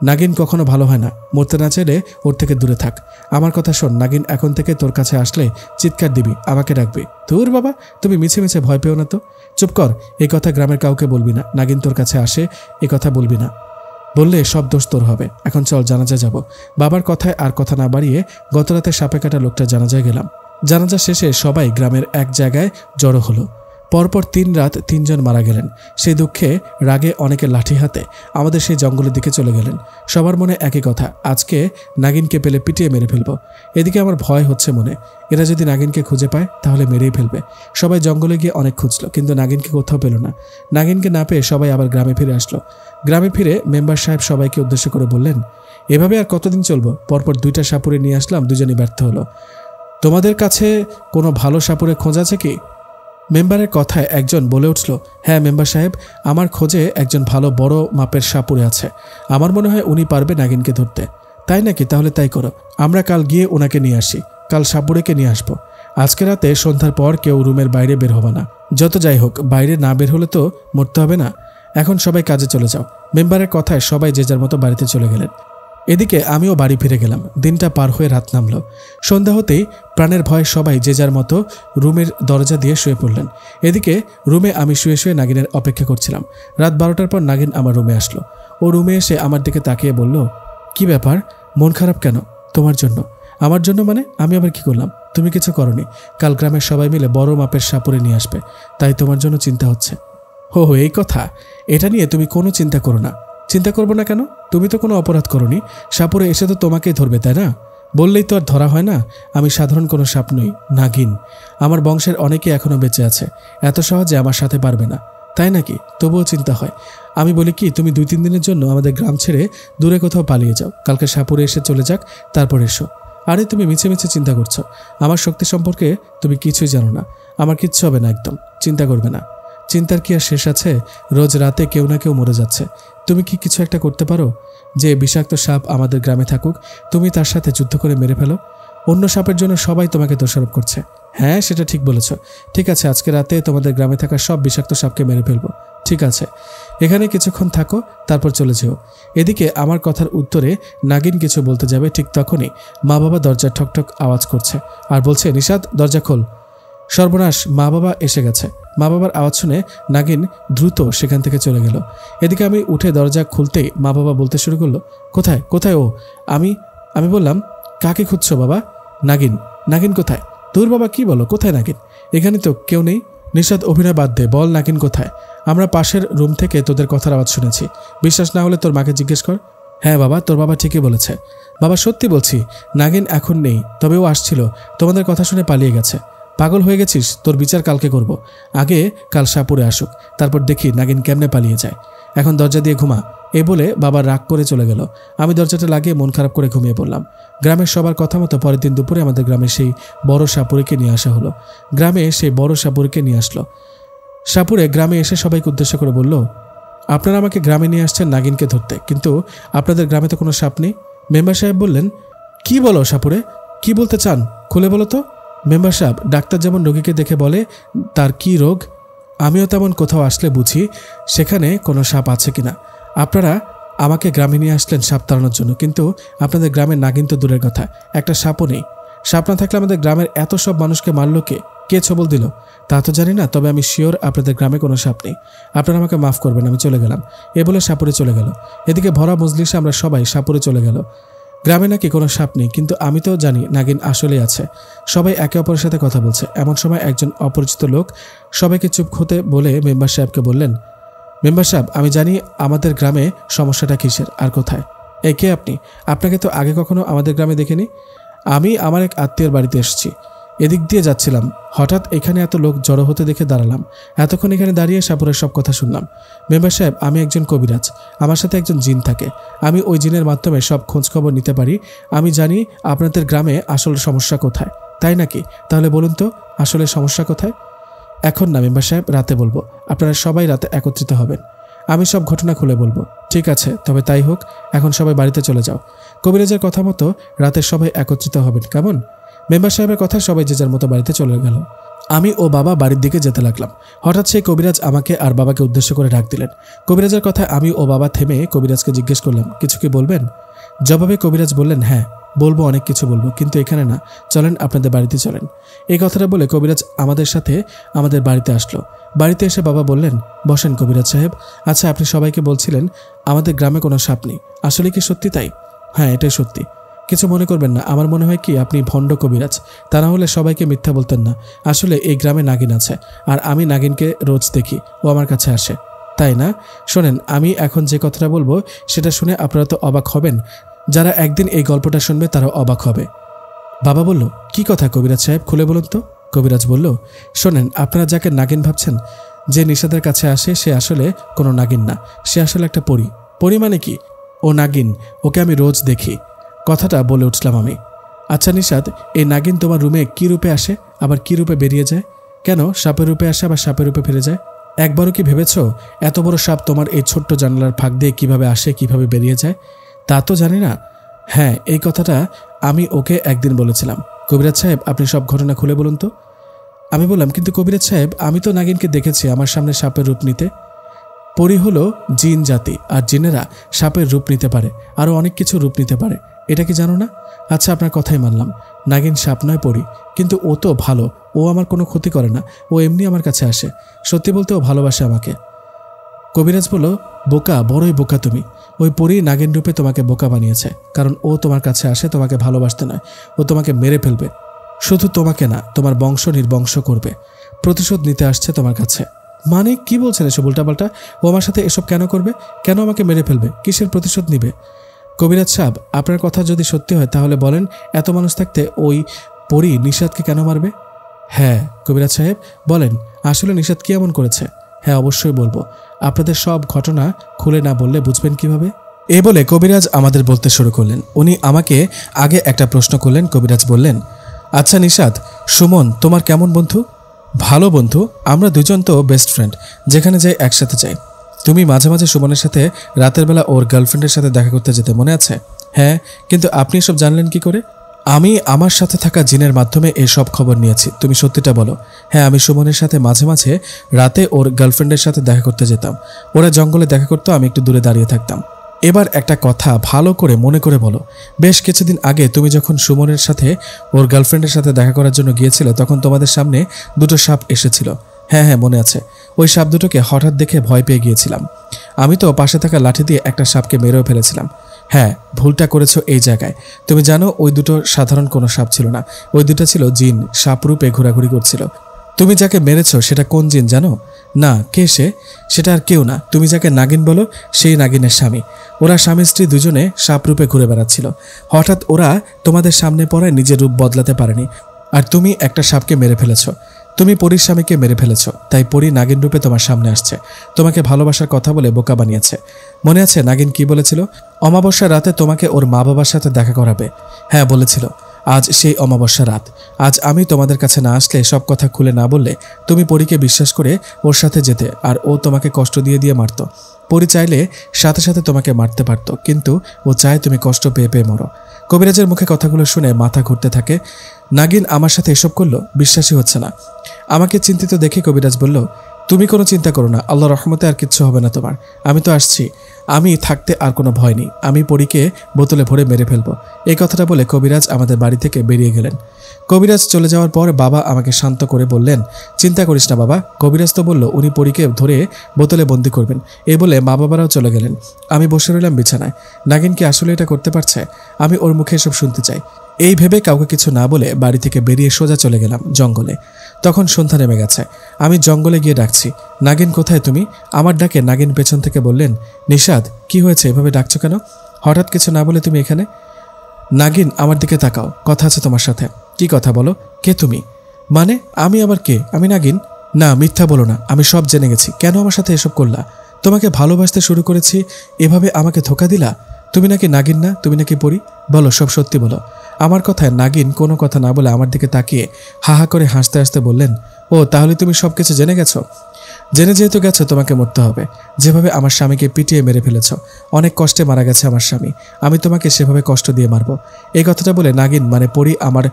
নাগিন কখনো ভালো হয় না, মরতে না চাইলে ওর থেকে দূরে থাক। আমার কথা শোন, নাগিন এখন থেকে তোর কাছে আসলে চিৎকার দিবি, আমাকে ডাকবি। ধুর বাবা, তুমি মিছে মিছে ভয় পেও না তো। চুপ কর, এই কথা গ্রামের কাউকে বলবি না। নাগিন তোর কাছে আসে এ কথা বলবি না, বললে সব দোষ তোর হবে। এখন চল জানাজা যাব। বাবার কথায় আর কথা না বাড়িয়ে গতরাতে সাপে কাটা লোকটার জানাজায় গেলাম। জানাজা শেষে সবাই গ্রামের এক জায়গায় জড়ো হলো। পরপর 3 রাত 3 জন মারা গেলেন। সেই দুঃখে রাগে অনেকে লাঠি হাতে আমাদের সেই জঙ্গলের দিকে চলে গেলেন। সবার মনে একই কথা, আজকে নাগিনকে পেলে পিটিয়ে মেরে ফেলবো। এদিকে আমার ভয় হচ্ছে মনে, এরা যদি নাগিনকে খুঁজে পায় তাহলে মেরেই ফেলবে। সবাই জঙ্গলে গিয়ে অনেক খুঁজলো, কিন্তু নাগিনকে কোথাও পেল না। নাগিনকে না পেয়ে সবাই আবার গ্রামে ফিরে আসলো। গ্রামে ফিরে মেম্বার সাহেব সবাইকে উদ্দেশ্য করে বললেন, এভাবে আর কতদিন চলবো? পরপর 2টা সাপুরে নিয়ে আসলাম, 2জনই ব্যর্থ হলো। তোমাদের কাছে কোনো ভালো সাপুরে খোঁজ আছে কি? মেম্বারের কথায় একজন বলে উঠল, হ্যাঁ মেম্বার সাহেব, আমার খোঁজে একজন ভালো বড় মাপের সাপুরে আছে। আমার মনে হয় উনি পারবে নাগিনকে ধরতে। তাই নাকি? তাহলে তাই করো, আমরা কাল গিয়ে ওনাকে নিয়ে আসি। কাল সাপুরেকে নিয়ে আসবো। আজকে রাতে সন্ধ্যার পর কেউ রুমের বাইরে বের হবে না। যত যাই হোক, বাইরে না বের হলে তো মরতে হবে না। এখন সবাই কাজে চলে যাও। মেম্বারের কথায় সবাই যে যার মতো বাড়িতে চলে গেলেন। এদিকে আমিও বাড়ি ফিরে গেলাম। দিনটা পার হয়ে রাত নামলো। সন্ধ্যা হতেই প্রাণের ভয়ে সবাই যে যার মতো রুমের দরজা দিয়ে শুয়ে পড়লেন। এদিকে রুমে আমি শুয়ে শুয়ে নাগিনের অপেক্ষা করছিলাম। রাত 12টার পর নাগিন আমার রুমে আসলো। ও রুমে এসে আমার দিকে তাকিয়ে বলল, কি ব্যাপার, মন খারাপ কেন? তোমার জন্য। আমার জন্য মানে? আমি আবার কি করলাম? তুমি কিছু করনি। কাল গ্রামের সবাই মিলে বড় মাপের সাপুরে নিয়ে আসবে, তাই তোমার জন্য চিন্তা হচ্ছে। হো এই কথা, এটা নিয়ে তুমি কোনো চিন্তা করো না। চিন্তা করবো না কেন? তুমি তো কোনো অপরাধ করনি। সাপুরে এসে তো তোমাকেই ধরবে, তাই না? বললেই তো আর ধরা হয় না। আমি সাধারণ কোনো সাপ নই, নাগিন। আমার বংশের অনেকে এখনো বেঁচে আছে, এত সহজে আমার সাথে পারবে না। তাই নাকি? তবুও চিন্তা হয়। আমি বলি কি, তুমি 2-3 দিনের জন্য আমাদের গ্রাম ছেড়ে দূরে কোথাও পালিয়ে যাও। কালকে সাপুরে এসে চলে যাক, তারপর এসো। আরে তুমি মিছে মিছে চিন্তা করছো। আমার শক্তি সম্পর্কে তুমি কিছুই জানো না। আমার কিচ্ছু হবে না, একদম চিন্তা করবে না। চিন্তার কি আর শেষ আছে? রোজ রাতে কেউ না কেউ মরে যাচ্ছে। তুমি কি কিছু একটা করতে পারো যে বিষাক্ত সাপ আমাদের গ্রামে থাকুক তুমি তার সাথে যুদ্ধ করে মেরে ফেলো? অন্য সাপের জন্য সবাই তোমাকে দোষারোপ করছে। হ্যাঁ, সেটা ঠিক বলেছ। ঠিক আছে, আজকে রাতে তোমাদের গ্রামে থাকা সব বিষাক্ত সাপকে মেরে ফেলবো। ঠিক আছে, এখানে কিছুক্ষণ থাকো, তারপর চলে যেও। এদিকে আমার কথার উত্তরে নাগিন কিছু বলতে যাবে, ঠিক তখনই মা বাবা দরজার ঠকঠক আওয়াজ করছে আর বলছে, নিশাদ দরজা খোল। সর্বনাশ, মা বাবা এসে গেছে। মা বাবার আওয়াজ শুনে নাগিন দ্রুত সেখান থেকে চলে গেল। এদিকে আমি উঠে দরজা খুলতেই মা বাবা বলতে শুরু করলো, কোথায় কোথায় ও? আমি বললাম, কাকে খুঁজছো বাবা? নাগিন। নাগিন কোথায়? তোর বাবা কি বলো, কোথায় নাগিন? এখানে তো কেউ নেই। নিশাদ অভিনয় বাদ দে, বল নাগিন কোথায়? আমরা পাশের রুম থেকে তোদের কথার আওয়াজ শুনেছি। বিশ্বাস না হলে তোর মাকে জিজ্ঞেস কর। হ্যাঁ বাবা, তোর বাবা ঠিকই বলেছে। বাবা সত্যি বলছি, নাগিন এখন নেই, তবে ও আসছিল, তোমাদের কথা শুনে পালিয়ে গেছে। পাগল হয়ে গেছিস? তোর বিচার কালকে করব। আগে কাল সাপুরে আসুক, তারপর দেখি নাগিন কেমনে পালিয়ে যায়। এখন দরজা দিয়ে ঘুমা। এ বলে বাবা রাগ করে চলে গেল। আমি দরজাটা লাগিয়ে মন খারাপ করে ঘুমিয়ে পড়লাম। গ্রামের সবার কথা মতো পরের দিন দুপুরে আমাদের গ্রামে সেই বড় সাপুরিকে নিয়ে আসা হলো। গ্রামে সেই বড় সাপুরিকে নিয়ে আসলো। সাপুরে গ্রামে এসে সবাইকে উদ্দেশ্য করে বলল, আপনারা আমাকে গ্রামে নিয়ে আসছেন নাগিনকে ধরতে, কিন্তু আপনাদের গ্রামে তো কোনো সাপ নেই। মেম্বার সাহেব বললেন, কি বলো সাপুরে, কি বলতে চান খুলে বলো তো? মেম্বার সাহেব, ডাক্তার যেমন রোগীকে দেখে বলে তার কি রোগ, আমিও তেমন কোথাও আসলে বুঝি সেখানে কোনো সাপ আছে কিনা। আপনারা আমাকে গ্রামে নিয়ে আসলেন সাপ তাড়ানোর জন্য, কিন্তু আপনাদের গ্রামের নাগিন তো দূরের কথা, একটা সাপও নেই। সাপ না থাকলে আমাদের গ্রামের এত সব মানুষকে মারল কে ছবল দিল তা তো জানি না, তবে আমি শিওর আপনাদের গ্রামে কোনো সাপ নেই। আপনারা আমাকে মাফ করবেন, আমি চলে গেলাম। এ বলে সাপুরে চলে গেল। এদিকে ভরা মজলিসে আমরা সবাই সাপুরে চলে গেল। গ্রামে নাকি কোনো সাপ নেই, কিন্তু আমি তো জানি নাগিন আসলেই আছে। সবাই একে অপরের সাথে কথা বলছে। এমন সময় একজন অপরিচিত লোক সবাইকে চুপ হতে বলে মেম্বার সাহেবকে বললেন, মেম্বার সাহেব, আমি জানি আমাদের গ্রামে সমস্যাটা কিসের আর কোথায়। এই কে আপনি? আপনাকে তো আগে কখনো আমাদের গ্রামে দেখিনি। আমি আমার এক আত্মীয়ের বাড়িতে এসেছি, এদিক দিয়ে যাচ্ছিলাম, হঠাৎ এখানে এত লোক জড়ো হতে দেখে দাঁড়ালাম। এতক্ষণ এখানে দাঁড়িয়ে সাপুরের সব কথা শুনলাম। মেম্বার সাহেব, আমি একজন কবিরাজ, আমার সাথে একজন জিন থাকে। আমি ওই জিনের মাধ্যমে সব খোঁজখবর নিতে পারি। আমি জানি আপনাদের গ্রামে আসলে সমস্যা কোথায়। তাই নাকি? তাহলে বলুন তো আসলে সমস্যা কোথায়? এখন না মেম্বার সাহেব, রাতে বলবো। আপনারা সবাই রাতে একত্রিত হবেন, আমি সব ঘটনা খুলে বলবো। ঠিক আছে, তবে তাই হোক, এখন সবাই বাড়িতে চলে যাও। কবিরাজের কথা মতো রাতে সবাই একত্রিত হবেন, কেমন? মেম্বার সাহেবের কথা সবাই যে যার মতো বাড়িতে চলে গেল। আমি ও বাবা বাড়ির দিকে যেতে লাগলাম। হঠাৎ সেই কবিরাজ আমাকে আর বাবাকে উদ্দেশ্য করে ডাক দিলেন। কবিরাজের কথায় আমি ও বাবা থেমে কবিরাজকে জিজ্ঞেস করলাম, কিছু কি বলবেন? জবাবে কবিরাজ বললেন, হ্যাঁ বলবো, অনেক কিছু বলবো, কিন্তু এখানে না, চলেন আপনাদের বাড়িতে চলেন। এই কথাটা বলে কবিরাজ আমাদের সাথে আমাদের বাড়িতে আসলো। বাড়িতে এসে বাবা বললেন, বসেন কবিরাজ সাহেব। আচ্ছা, আপনি সবাইকে বলছিলেন আমাদের গ্রামে কোনো সাপ নেই, আসলে কি সত্যি তাই? হ্যাঁ, এটাই সত্যি। কিছু মনে করবেন না, আমার মনে হয় কি আপনি ভণ্ড কবিরাজ, তা না হলে সবাইকে মিথ্যা বলতেন না। আসলে এই গ্রামে নাগিন আছে, আর আমি নাগিনকে রোজ দেখি, ও আমার কাছে আসে। তাই না? শোনেন, আমি এখন যে কথাটা বলবো সেটা শুনে আপনারা তো অবাক হবেন, যারা একদিন এই গল্পটা শুনবে তারাও অবাক হবে। বাবা বলল, কি কথা কবিরাজ সাহেব, খুলে বলুন তো। কবিরাজ বলল, শোনেন, আপনারা যাকে নাগিন ভাবছেন, যে নিষাদের কাছে আসে সে আসলে কোনো নাগিন না, সে আসলে একটা পরী। পরী মানে কি? ও নাগিন, ওকে আমি রোজ দেখি। কথাটা বলে উঠলাম আমি। আচ্ছা নিষাদ, এই নাগিন তোমার রুমে কি রূপে আসে, আবার কি রূপে বেরিয়ে যায়? কেন সাপের রূপে আসে আবার সাপের রূপে ফিরে যায়? একবারও কি ভেবেছ এত বড় সাপ তোমার এই ছোট্ট জানালার ফাঁক দিয়ে কিভাবে আসে, কিভাবে বেরিয়ে যায়? তা তো জানি না। হ্যাঁ, এই কথাটা আমি ওকে একদিন বলেছিলাম। কবিরাজ সাহেব, আপনি সব ঘটনা খুলে বলুন তো। আমি বললাম, কিন্তু কবিরাজ সাহেব, আমি তো নাগিনকে দেখেছি আমার সামনে সাপের রূপ নিতে। পরী হলো জিন জাতি, আর জিনেরা সাপের রূপ নিতে পারে, আরও অনেক কিছু রূপ নিতে পারে। এটা কি জানো না? আচ্ছা, আপনার কথাই মানলাম, নাগিন সাপ নয় পরী, কিন্তু ও তো ভালো, ও আমার কোনো ক্ষতি করে না, ও এমনি আমার কাছে আসে। সত্যি বলতে ও ভালোবাসে আমাকে। কবিরাজ বলল, বোকা, বড়ই বোকা তুমি। ওই পরী নাগিন রূপে তোমাকে বোকা বানিয়েছে, কারণ ও তোমার কাছে আসে তোমাকে ভালোবাসতে নয়, ও তোমাকে মেরে ফেলবে। শুধু তোমাকে না, তোমার বংশ নির্বংশ করবে। প্রতিশোধ নিতে আসছে তোমার কাছে। মানে কি বলছেন এসব উল্টাপাল্টা? ও আমার সাথে এসব কেন করবে? কেন আমাকে মেরে ফেলবে? কিসের প্রতিশোধ নিবে? কবিরাজ সাহেব, আপনার কথা যদি সত্যি হয় তাহলে বলেন, এত মানুষ থাকতে ওই পরী নিষাদকে কেন মারবে? হ্যাঁ কবিরাজ সাহেব, বলেন আসলে নিষাদ কি এমন করেছে? হ্যাঁ অবশ্যই বলবো, আপনাদের সব ঘটনা খুলে না বললে বুঝবেন কিভাবে? এ বলে কবিরাজ আমাদের বলতে শুরু করলেন। উনি আমাকে আগে একটা প্রশ্ন করলেন। কবিরাজ বললেন, আচ্ছা নিষাদ, সুমন তোমার কেমন বন্ধু? ভালো বন্ধু, আমরা দুজন তো বেস্ট ফ্রেন্ড, যেখানে যাই একসাথে যাই। তুমি মাঝে মাঝে সুমনের সাথে রাতের বেলা ওর গার্লফ্রেন্ডের সাথে দেখা করতে যেতে মনে আছে? হ্যাঁ, কিন্তু আপনি এসব জানলেন কি করে? আমি আমার সাথে থাকা জিনের মাধ্যমে এই সব খবর নিয়েছি। তুমি সত্যিটা বলো। হ্যাঁ, আমি সুমনের সাথে মাঝে মাঝে রাতে ওর গার্লফ্রেন্ডের সাথে দেখা করতে যেতাম। ওরা জঙ্গলে দেখা করতো, আমি একটু দূরে দাঁড়িয়ে থাকতাম। এবার একটা কথা ভালো করে মনে করে বলো, বেশ কিছুদিন আগে তুমি যখন সুমনের সাথে ওর গার্লফ্রেন্ডের সাথে দেখা করার জন্য গিয়েছিলে তখন তোমাদের সামনে দুটো সাপ এসেছিল। হ্যাঁ হ্যাঁ, মনে আছে। ওই সাপ দুটোকে হঠাৎ দেখে ভয় পেয়ে গিয়েছিলাম। আমি তো পাশে থাকা লাঠি দিয়ে একটা সাপকে মেরেও ফেলেছিলাম। হ্যাঁ, ভুলটা করেছো এই জায়গায়। তুমি জানো ওই দুটো সাধারণ কোনো সাপ ছিল না, ওই দুটো ছিল জিন, সাপ রূপে ঘোরাঘুরি করছিল। তুমি যাকে মেরেছো সেটা কোন জিন জানো? না, কে সে? সেটা আর কেউ না, তুমি যাকে নাগিন বলো সেই নাগিনের স্বামী। ওরা স্বামী স্ত্রী দুজনে সাপ রূপে ঘুরে বেড়াচ্ছিল। হঠাৎ ওরা তোমাদের সামনে পড়ে নিজের রূপ বদলাতে পারেনি, আর তুমি একটা সাপকে মেরে ফেলেছো। তুমি পরীর স্বামীকে মেরে ফেলেছো, তাই পরী নাগিন রূপে তোমার সামনে আসছে, তোমাকে ভালোবাসার কথা বলে বোকা বানিয়েছে। মনে আছে নাগিন কি বলেছিল? অমাবস্যার রাতে তোমাকে ওর মা বাবার সাথে দেখা করাবে। হ্যাঁ, বলেছিল। আজ সেই অমাবস্যা রাত। আজ আমি তোমাদের কাছে না আসলে, সব কথা খুলে না বললে, তুমি পরীকে বিশ্বাস করে ওর সাথে যেতে, আর ও তোমাকে কষ্ট দিয়ে দিয়ে মারত। পরী চাইলে সাথে সাথে তোমাকে মারতে পারত, কিন্তু ও চায় তুমি কষ্ট পেয়ে পেয়ে মরো। কবিরাজের মুখে কথাগুলো শুনে মাথা ঘুরতে থাকে। নাগিন আমার সাথে এসব করলো, বিশ্বাসই হচ্ছে না। আমাকে চিন্তিত দেখে কবিরাজ বলল, তুমি কোনো চিন্তা করো না, আল্লাহর রহমতে আর কিচ্ছু হবে না তোমার। আমি তো আসছি, আমি থাকতে আর কোনো ভয় নেই। আমি পরীকে বোতলে ভরে মেরে ফেলবো। এই কথাটা বলে কবিরাজ আমাদের বাড়ি থেকে বেরিয়ে গেলেন। কবিরাজ চলে যাওয়ার পর বাবা আমাকে শান্ত করে বললেন, চিন্তা করিস না বাবা, কবিরাজ তো বলল উনি পরীকে ধরে বোতলে বন্দি করবেন। এই বলে মা বাবারাও চলে গেলেন। আমি বসে রইলাম বিছানায়। নাগিন কি আসলে এটা করতে পারছে? আমি ওর মুখে এসব শুনতে চাই। এই ভেবে কাউকে কিছু না বলে বাড়ি থেকে বেরিয়ে সোজা চলে গেলাম জঙ্গলে। তখন সন্ধ্যা নেমে গেছে। আমি জঙ্গলে গিয়ে ডাকছি, নাগিন কোথায় তুমি? আমার ডাকে নাগিন পেছন থেকে বললেন, নিশাদ, কি হয়েছে, এভাবে ডাকছো কেন? হঠাৎ কিছু না বলে তুমি এখানে? নাগিন, আমার দিকে তাকাও, কথা আছে তোমার সাথে। কি কথা বলো? কে তুমি? মানে আমি আবার কে? আমি নাগিন? না, মিথ্যা বলো না, আমি সব জেনে গেছি। কেন আমার সাথে এসব করলা? তোমাকে ভালোবাসতে শুরু করেছি, এভাবে আমাকে ধোঁকা দিলা? তুমি নাকি নাগিন না, তুমি নাকি পরী? বলো, সব সত্যি বলো। আমার কথায় নাগিন কোনো কথা না বলে আমার দিকে তাকিয়ে হা হা করে হাসতে হাসতে বললেন, ও তাহলে তুমি সব কিছু জেনে গেছো? জেনে যেহেতু গেছো, তোমাকে মরতে হবে। যেভাবে আমার স্বামীকে পিটিয়ে মেরে ফেলেছ, অনেক কষ্টে মারা গেছে আমার স্বামী, আমি তোমাকে সেভাবে কষ্ট দিয়ে মারবো। এই কথাটা বলে নাগিন মানে পরী আমার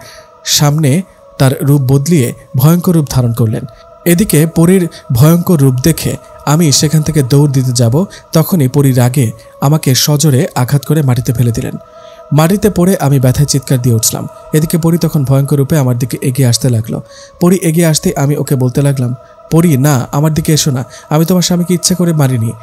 সামনে তার রূপ বদলিয়ে ভয়ঙ্কর রূপ ধারণ করলেন। এদিকে পরীর ভয়ঙ্কর রূপ দেখে আমি সেখান থেকে দৌড় দিতে যাব, তখনই পরী রাগে আমাকে সজোরে আঘাত করে মাটিতে ফেলে দিলেন। মাটিতে পড়ে আমি ব্যথায় চিৎকার দিয়ে উঠলাম। এদিকে পরী তখন ভয়ঙ্কর রূপে আমার দিকে এগিয়ে আসতে লাগলো। পরী এগিয়ে আসতে আমি ওকে বলতে লাগলাম, পরী না, আমার দিকে এসো না, আমি তোমার স্বামীকে ইচ্ছে করে মারিনি।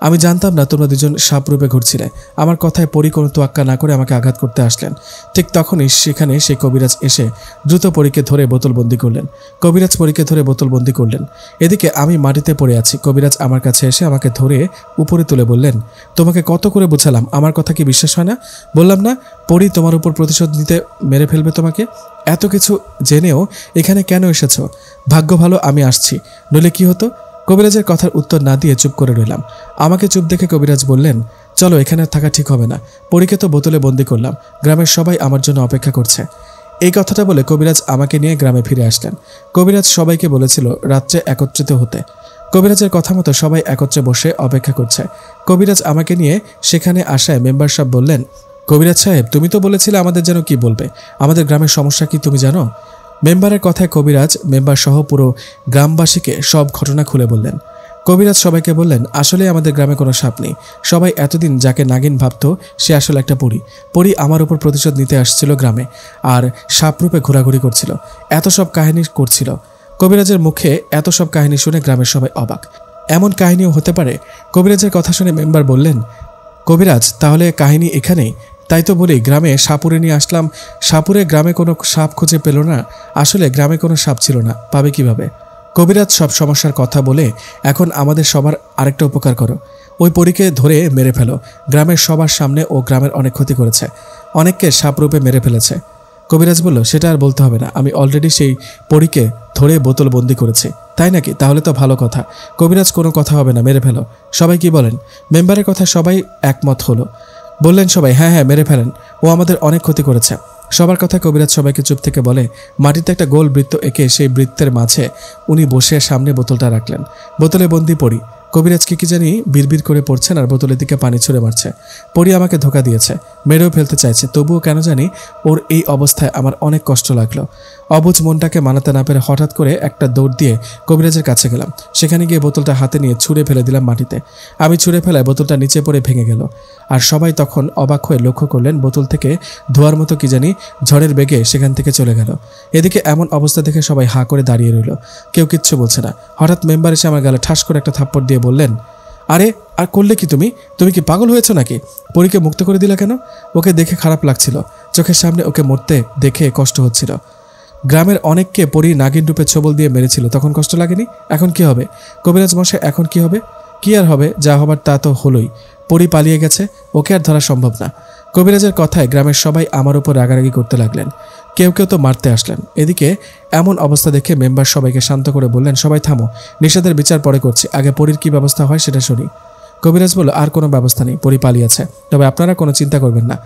আমি জানতাম না তোমরা দুজন সাপ রূপে ঘুরছিলে। আমার কথায় পরী কোনো তোয়াক্কা না করে আমাকে আঘাত করতে আসলেন। ঠিক তখনই সেখানে সেই কবিরাজ এসে দ্রুত পরীকে ধরে বোতলবন্দি করলেন। কবিরাজ পরীকে ধরে বোতলবন্দি করলেন। এদিকে আমি মাটিতে পড়ে আছি। কবিরাজ আমার কাছে এসে আমাকে ধরে উপরে তুলে বললেন, তোমাকে কত করে বোঝালাম, আমার কথা কি বিশ্বাস হয় না? বললাম না পরী তোমার উপর প্রতিশোধ নিতে মেরে ফেলবে তোমাকে? এত কিছু জেনেও এখানে কেন এসেছো? ভাগ্য ভালো আমি আসছি, নইলে কি হতো? কবিরাজের কথার উত্তর না দিয়ে চুপ করে রইলাম। আমাকে চুপ দেখে কবিরাজ বললেন, চলো, এখানে থাকা ঠিক হবে না। পরীকে তো বোতলে বন্দি করলাম, গ্রামের সবাই আমার জন্য অপেক্ষা করছে। এই কথাটা বলে কবিরাজ আমাকে নিয়ে গ্রামে ফিরে আসলেন। কবিরাজ সবাইকে বলেছিল রাত্রে একত্রিত হতে। কবিরাজের কথা মতো সবাই একত্রে বসে অপেক্ষা করছে। কবিরাজ আমাকে নিয়ে সেখানে আসায় মেম্বার সাহেব বললেন, কবিরাজ সাহেব, তুমি তো বলেছিলে আমাদের যেন কি বলবে, আমাদের গ্রামের সমস্যা কি তুমি জানো? মেম্বারের কথায় কবিরাজ মেম্বার সহ পুরো গ্রামবাসীকে সব ঘটনা খুলে বললেন। কবিরাজ সবাইকে বললেন, আসলে আমাদের গ্রামে কোনো সাপ নেই। সবাই এতদিন যাকে নাগিন ভাবত সে আসলে একটা পরী। পরী আমার উপর প্রতিশোধ নিতে আসছিল গ্রামে, আর সাপ রূপে ঘোরাঘুরি করছিল, এত সব কাহিনী করছিল। কবিরাজের মুখে এত সব কাহিনী শুনে গ্রামের সবাই অবাক। এমন কাহিনীও হতে পারে? কবিরাজের কথা শুনে মেম্বার বললেন, কবিরাজ, তাহলে কাহিনী এখানেই? তাই তো বলি গ্রামে সাপুরে নিয়ে আসলাম। সাপুরে গ্রামে কোনো সাপ খুঁজে পেল না। আসলে গ্রামে কোনো সাপ ছিল না, পাবে কিভাবে? কবিরাজ সব সমস্যার কথা বলে, এখন আমাদের সবার আরেকটা উপকার করো, ওই পরীকে ধরে মেরে ফেলো। গ্রামের সবার সামনে ও গ্রামের অনেক ক্ষতি করেছে, অনেককে সাপরূপে মেরে ফেলেছে। কবিরাজ বলল, সেটা আর বলতে হবে না, আমি অলরেডি সেই পরীকে ধরে বোতল বন্দি করেছি। তাই নাকি? তাহলে তো ভালো কথা। কবিরাজ, কোনো কথা হবে না, মেরে ফেলো। সবাই কি বলেন? মেম্বারের কথা সবাই একমত হলো। বললেন সবাই, হ্যাঁ হ্যাঁ, মেরে ফেলেন, ও আমাদের অনেক ক্ষতি করেছে। সবার কথা কবিরাজ সবাইকে চুপ থেকে বলে, মাটিতে একটা গোল বৃত্ত এঁকে সেই বৃত্তের মাঝে উনি বসে সামনে বোতলটা রাখলেন। বোতলে বন্দি পড়ি। কবিরাজকে কি জানি বিড়বিড় করে পড়ছেন আর বোতলের দিকে পানি ছুঁড়ে মারছে। পরি আমাকে ধোকা দিয়েছে, মেরেও ফেলতে চাইছে, তবুও কেন জানি ওর এই অবস্থায় আমার অনেক কষ্ট লাগলো। অবুঝ মনটাকে মানাতে না পেরে হঠাৎ করে একটা দৌড় দিয়ে কবিরাজের কাছে গেলাম। সেখানে গিয়ে বোতলটা হাতে নিয়ে ছুঁড়ে ফেলে দিলাম মাটিতে। আমি ছুঁড়ে ফেলায় বোতলটা নিচে পড়ে ভেঙে গেল। আর সবাই তখন অবাক হয়ে লক্ষ্য করলেন বোতল থেকে ধোয়ার মতো কি জানি ঝড়ের বেগে সেখান থেকে চলে গেল। এদিকে এমন অবস্থা দেখে সবাই হাঁ করে দাঁড়িয়ে রইল, কেউ কিচ্ছু বলছে না। হঠাৎ মেম্বার এসে আমার গালে ঠাস করে একটা থাপ্পড় দিয়ে বললেন, আরে আর করলে কি তুমি কি পাগল হয়েছো নাকি? পরীকে মুক্ত করে দিলা কেন? ওকে দেখে খারাপ লাগছিল, চোখের সামনে ওকে মরতে দেখে কষ্ট হচ্ছিল। গ্রামের অনেককে পরী নাগিন রূপে ছবল দিয়ে মেরেছিল, তখন কষ্ট লাগেনি? এখন কি হবে কবিরাজ মশাই? এখন কি হবে? কি আর হবে, যা হবার তা তো হলোই। পরী পালিয়ে গেছে, ওকে আর ধরা সম্ভব না। কবিরাজের কথায় গ্রামের সবাই আমার উপর রাগারাগি করতে লাগলেন, কেউ কেউ তো মারতে আসলেন। এদিকে এমন অবস্থা দেখে মেম্বার সবাইকে শান্ত করে বললেন, সবাই থামো, নিষেধের বিচার পরে করছি, আগে পরীর কি ব্যবস্থা হয় সেটা শুনি। কবিরাজ বলল, আর কোনো ব্যবস্থা নেই, পরী পালিয়েছে। তবে আপনারা কোনো চিন্তা করবেন না,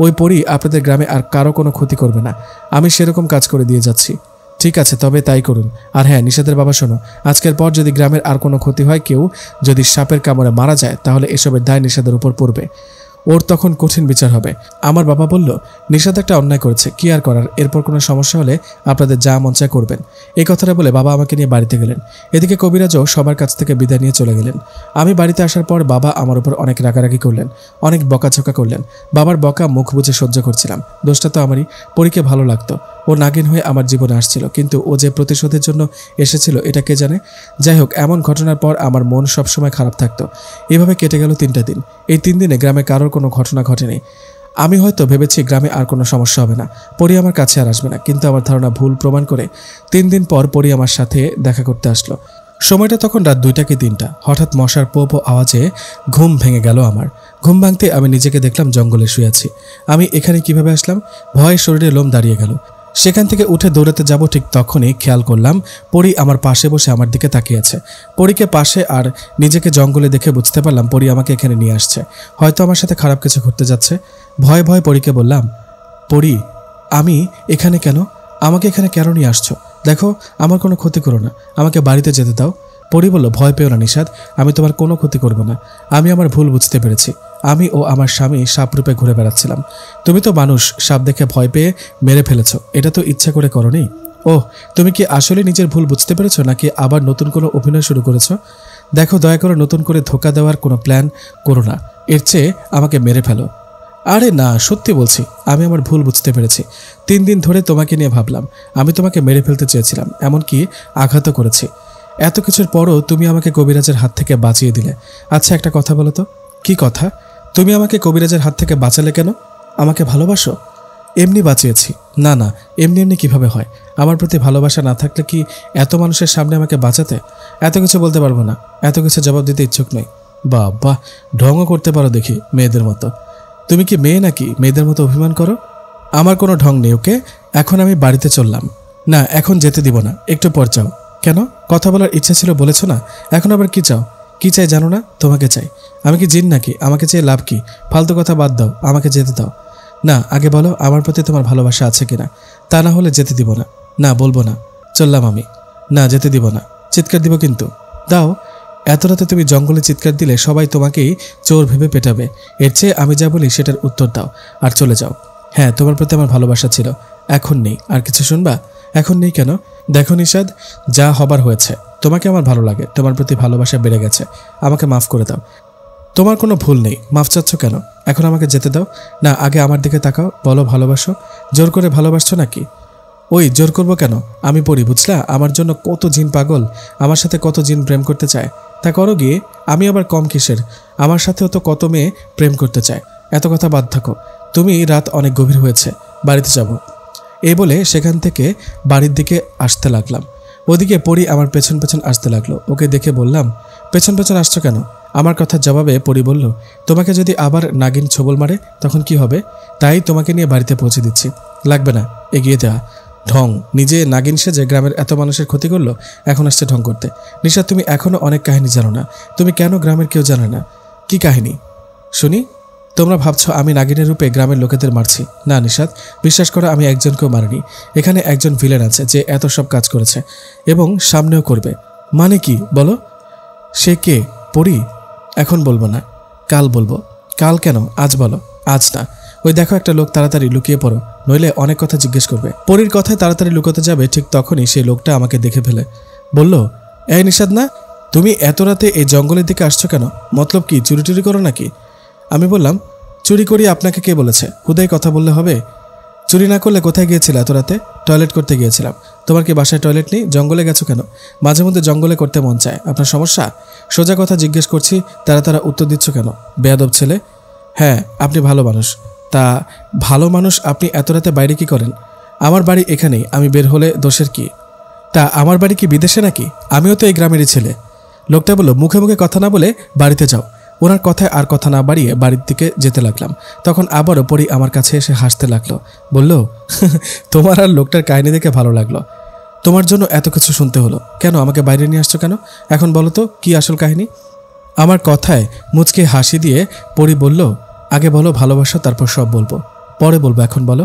ওই পরী আপনাদের গ্রামে আর কারো কোনো ক্ষতি করবে না। আমি সেরকম কাজ করে দিয়ে যাচ্ছি। ঠিক আছে, তবে তাই করুন। আর হ্যাঁ, নিষেধের বাবা শোনো, আজকের পর যদি গ্রামের আর কোনো ক্ষতি হয়, কেউ যদি সাপের কামড়ে মারা যায়, তাহলে এসবের দায় নিষেধের উপর পড়বে, ওর তখন কঠিন বিচার হবে। আমার বাবা বলল, নিষাদ একটা অন্যায় করেছে, কি আর করার, এরপর কোনো সমস্যা হলে আপনাদের যা মন চায় করবেন। এই কথাটা বলে বাবা আমাকে নিয়ে বাড়িতে গেলেন। এদিকে কবিরাজও সবার কাছ থেকে বিদায় নিয়ে চলে গেলেন। আমি বাড়িতে আসার পর বাবা আমার উপর অনেক রাগারাগি করলেন, অনেক বকাঝকা করলেন। বাবার বকা মুখ বুজে সহ্য করছিলাম। দোষটা তো আমারই। পরীকে ভালো লাগতো, ও নাগিন হয়ে আমার জীবনে আসছিল, কিন্তু ও যে প্রতিশোধের জন্য এসেছিল এটা কে জানে। যাই হোক, এমন ঘটনার পর আমার মন সবসময় খারাপ থাকতো। এভাবে কেটে গেল 3টা দিন। এই 3 দিনে গ্রামে কারোর কোনো ঘটনা ঘটেনি। আমি হয়তো ভেবেছি গ্রামে আর কোনো সমস্যা হবে না, পরী আমার কাছে আর আসবে না, কিন্তু আমার ধারণা ভুল প্রমাণ করে 3 দিন পর পরী আমার সাথে দেখা করতে আসলো। সময়টা তখন রাত 2টা কি 3টা। হঠাৎ মশার পো পো আওয়াজে ঘুম ভেঙে গেল আমার। ঘুম ভাঙতে আমি নিজেকে দেখলাম জঙ্গলে শুয়ে আছি। আমি এখানে কিভাবে আসলাম? ভয়ে শরীরে লোম দাঁড়িয়ে গেল। সেখান থেকে উঠে দৌড়াতে যাব, ঠিক তখনই খেয়াল করলাম পরী আমার পাশে বসে আমার দিকে তাকিয়ে আছে। পরীকে পাশে আর নিজেকে জঙ্গলে দেখে বুঝতে পারলাম পরী আমাকে এখানে নিয়ে আসছে, হয়তো আমার সাথে খারাপ কিছু ঘটতে যাচ্ছে। ভয়ে ভয়ে পরীকে বললাম, পরী, আমি এখানে কেন? আমাকে এখানে কেন নিয়ে আসছো? দেখো, আমার কোনো ক্ষতি করো না, আমাকে বাড়িতে যেতে দাও। পরী বলল, ভয় পেও না নিষাদ, আমি তোমার কোনো ক্ষতি করব না। আমি আমার ভুল বুঝতে পেরেছি। আমি ও আমার স্বামী সাপ রূপে ঘুরে বেড়াচ্ছিলাম। তুমি তো মানুষ, সাপ দেখে ভয় পেয়ে মেরে ফেলেছ, এটা তো ইচ্ছা করে করোনি। ওহ, তুমি কি আসলে নিজের ভুল বুঝতে পেরেছো, নাকি আবার নতুন কোনো অভিনয় শুরু করেছো? দেখো, দয়া করে নতুন করে ধোকা দেওয়ার কোনো প্ল্যান করো না, এর চেয়ে আমাকে মেরে ফেলো। আরে না, সত্যি বলছি, আমি আমার ভুল বুঝতে পেরেছি। 3 দিন ধরে তোমাকে নিয়ে ভাবলাম, আমি তোমাকে মেরে ফেলতে চেয়েছিলাম, এমনকি আঘাতও করেছি। এত কিছুর পরও তুমি আমাকে কবিরাজের হাত থেকে বাঁচিয়ে দিলে। আচ্ছা, একটা কথা বলো তো। কি কথা? তুমি আমাকে কবিরাজের হাত থেকে বাঁচালে কেন? আমাকে ভালোবাসো? এমনি বাঁচিয়েছি। না না, এমনি এমনি কিভাবে হয়? আমার প্রতি ভালোবাসা না থাকলে কি এত মানুষের সামনে আমাকে বাঁচাতে? এত কিছু বলতে পারবো না, এত কিছু জবাব দিতে ইচ্ছুক নই। বাহ, ঢঙও করতে পারো দেখি মেয়েদের মতো। তুমি কি মেয়ে নাকি মেয়েদের মতো অভিমান করো? আমার কোনো ঢং নেই, ওকে? এখন আমি বাড়িতে চললাম। না, এখন যেতে দিব না, একটু পর চাও। কেন? কথা বলার ইচ্ছা ছিল, বলেছো না, এখন আবার কি চাও? কি চাই জানো না? তোমাকে চাই। আমি কি জিন নাকি? আমাকে চেয়ে লাভ কি? ফালতু কথা বাদ দাও, আমাকে যেতে দাও। না, আগে বলো আমার প্রতি তোমার ভালোবাসা আছে কিনা, তা না হলে যেতে দিব না। না, বলবো না, চললাম আমি। না, যেতে দিব না, চিৎকার দিব কিন্তু। দাও। এত রাতে তুমি জঙ্গলে চিৎকার দিলে সবাই তোমাকেই চোর ভেবে পেটাবে, এর চেয়ে আমি যা বলি সেটার উত্তর দাও আর চলে যাও। হ্যাঁ, তোমার প্রতি আমার ভালোবাসা ছিল, এখন নেই। আর কিছু শুনবা? এখন নেই কেন? দেখো নিষাদ, যা হবার হয়েছে। তোমাকে আমার ভালো লাগে, তোমার প্রতি ভালোবাসা বেড়ে গেছে, আমাকে মাফ করে দাও। তোমার কোনো ভুল নেই, মাফ চাচ্ছ কেন? এখন আমাকে যেতে দাও। না, আগে আমার দিকে তাকাও, বলো ভালোবাসো। জোর করে ভালোবাসছো নাকি? ওই, জোর করবো কেন? আমি পড়ি, বুঝলা? আমার জন্য কত জিন পাগল, আমার সাথে কত জিন প্রেম করতে চায়। তা করো গিয়ে, আমি আবার কম কিসের? আমার সাথেও তো কত মেয়ে প্রেম করতে চায়। এত কথা বাদ থাকো, তুমি রাত অনেক গভীর হয়েছে, বাড়িতে যাব। এই বলে সেখান থেকে বাড়ির দিকে আসতে লাগলাম। ওদিকে পরী আমার পেছন পেছন আসতে লাগলো। ওকে দেখে বললাম, পেছন পেছন আসছো কেন? আমার কথার জবাবে পরী বলল, তোমাকে যদি আবার নাগিন ছবল মারে তখন কি হবে? তাই তোমাকে নিয়ে বাড়িতে পৌঁছে দিচ্ছি। লাগবে না, এগিয়ে দেওয়া। ঢং, নিজে নাগিন সেজে গ্রামের এত মানুষের ক্ষতি করলো, এখন আসছে ঢং করতে। নিশা, তুমি এখনো অনেক কাহিনী জানো না। তুমি কেন গ্রামের কেউ জানে না? কি কাহিনী শুনি? তোমরা ভাবছো আমি নাগিনের রূপে গ্রামের লোকেদের মারছি। না নিশাদ, বিশ্বাস করো, আমি একজনকেও মারিনি। এখানে একজন ভিলেন আছে যে এত সব কাজ করেছে এবং সামনেও করবে। মানে কি বলো? সে কে? পড়ি, এখন বলবো না, কাল বলবো। কাল কেন, আজ বলো। আজ না, ওই দেখো একটা লোক, তাড়াতাড়ি লুকিয়ে পড়ো, নইলে অনেক কথা জিজ্ঞেস করবে। পরীর কথায় তাড়াতাড়ি লুকোতে যাবে, ঠিক তখনই সেই লোকটা আমাকে দেখে ফেলে বলল, এই নিষাদ না, তুমি এত রাতে এই জঙ্গলের দিকে আসছো কেন? মতলব কি, চুরি টুরি করো নাকি? আমি বললাম, চুরি করি আপনাকে কে বলেছে? হুদাই কথা বললে হবে? চুরি না করলে কোথায় গিয়েছিলে এত রাতে? টয়লেট করতে গিয়েছিলাম। তোমার কি বাসায় টয়লেট নেই? জঙ্গলে গেছো কেন? মাঝে মধ্যে জঙ্গলে করতে মন চায়, আপনার সমস্যা? সোজা কথা জিজ্ঞেস করছি, তারা উত্তর দিচ্ছ কেন, বেয়াদব ছেলে। হ্যাঁ, আপনি ভালো মানুষ। তা ভালো মানুষ, আপনি এত রাতে বাইরে কি করেন? আমার বাড়ি এখানেই, আমি বের হলে দোষের কি? তা আমার বাড়ি কি বিদেশে নাকি? আমিও তো এই গ্রামেরই ছেলে। লোকটা বলল, মুখে মুখে কথা না বলে বাড়িতে যাও। ওনার কথায় আর কথা না বাড়িয়ে বাড়ির দিকে যেতে লাগলাম। তখন আবারও পরি আমার কাছে এসে হাসতে লাগলো, বলল, তোমার আর লোকটার কাহিনী দেখে ভালো লাগলো। তোমার জন্য এত কিছু শুনতে হলো কেন? আমাকে বাইরে নিয়ে আসছো কেন? এখন বলো তো, কি আসল কাহিনী? আমার কথায় মুচকে হাসি দিয়ে পরি বলল, আগে বলো ভালোবাসো, তারপর সব বলবো। পরে বলবো, এখন বলো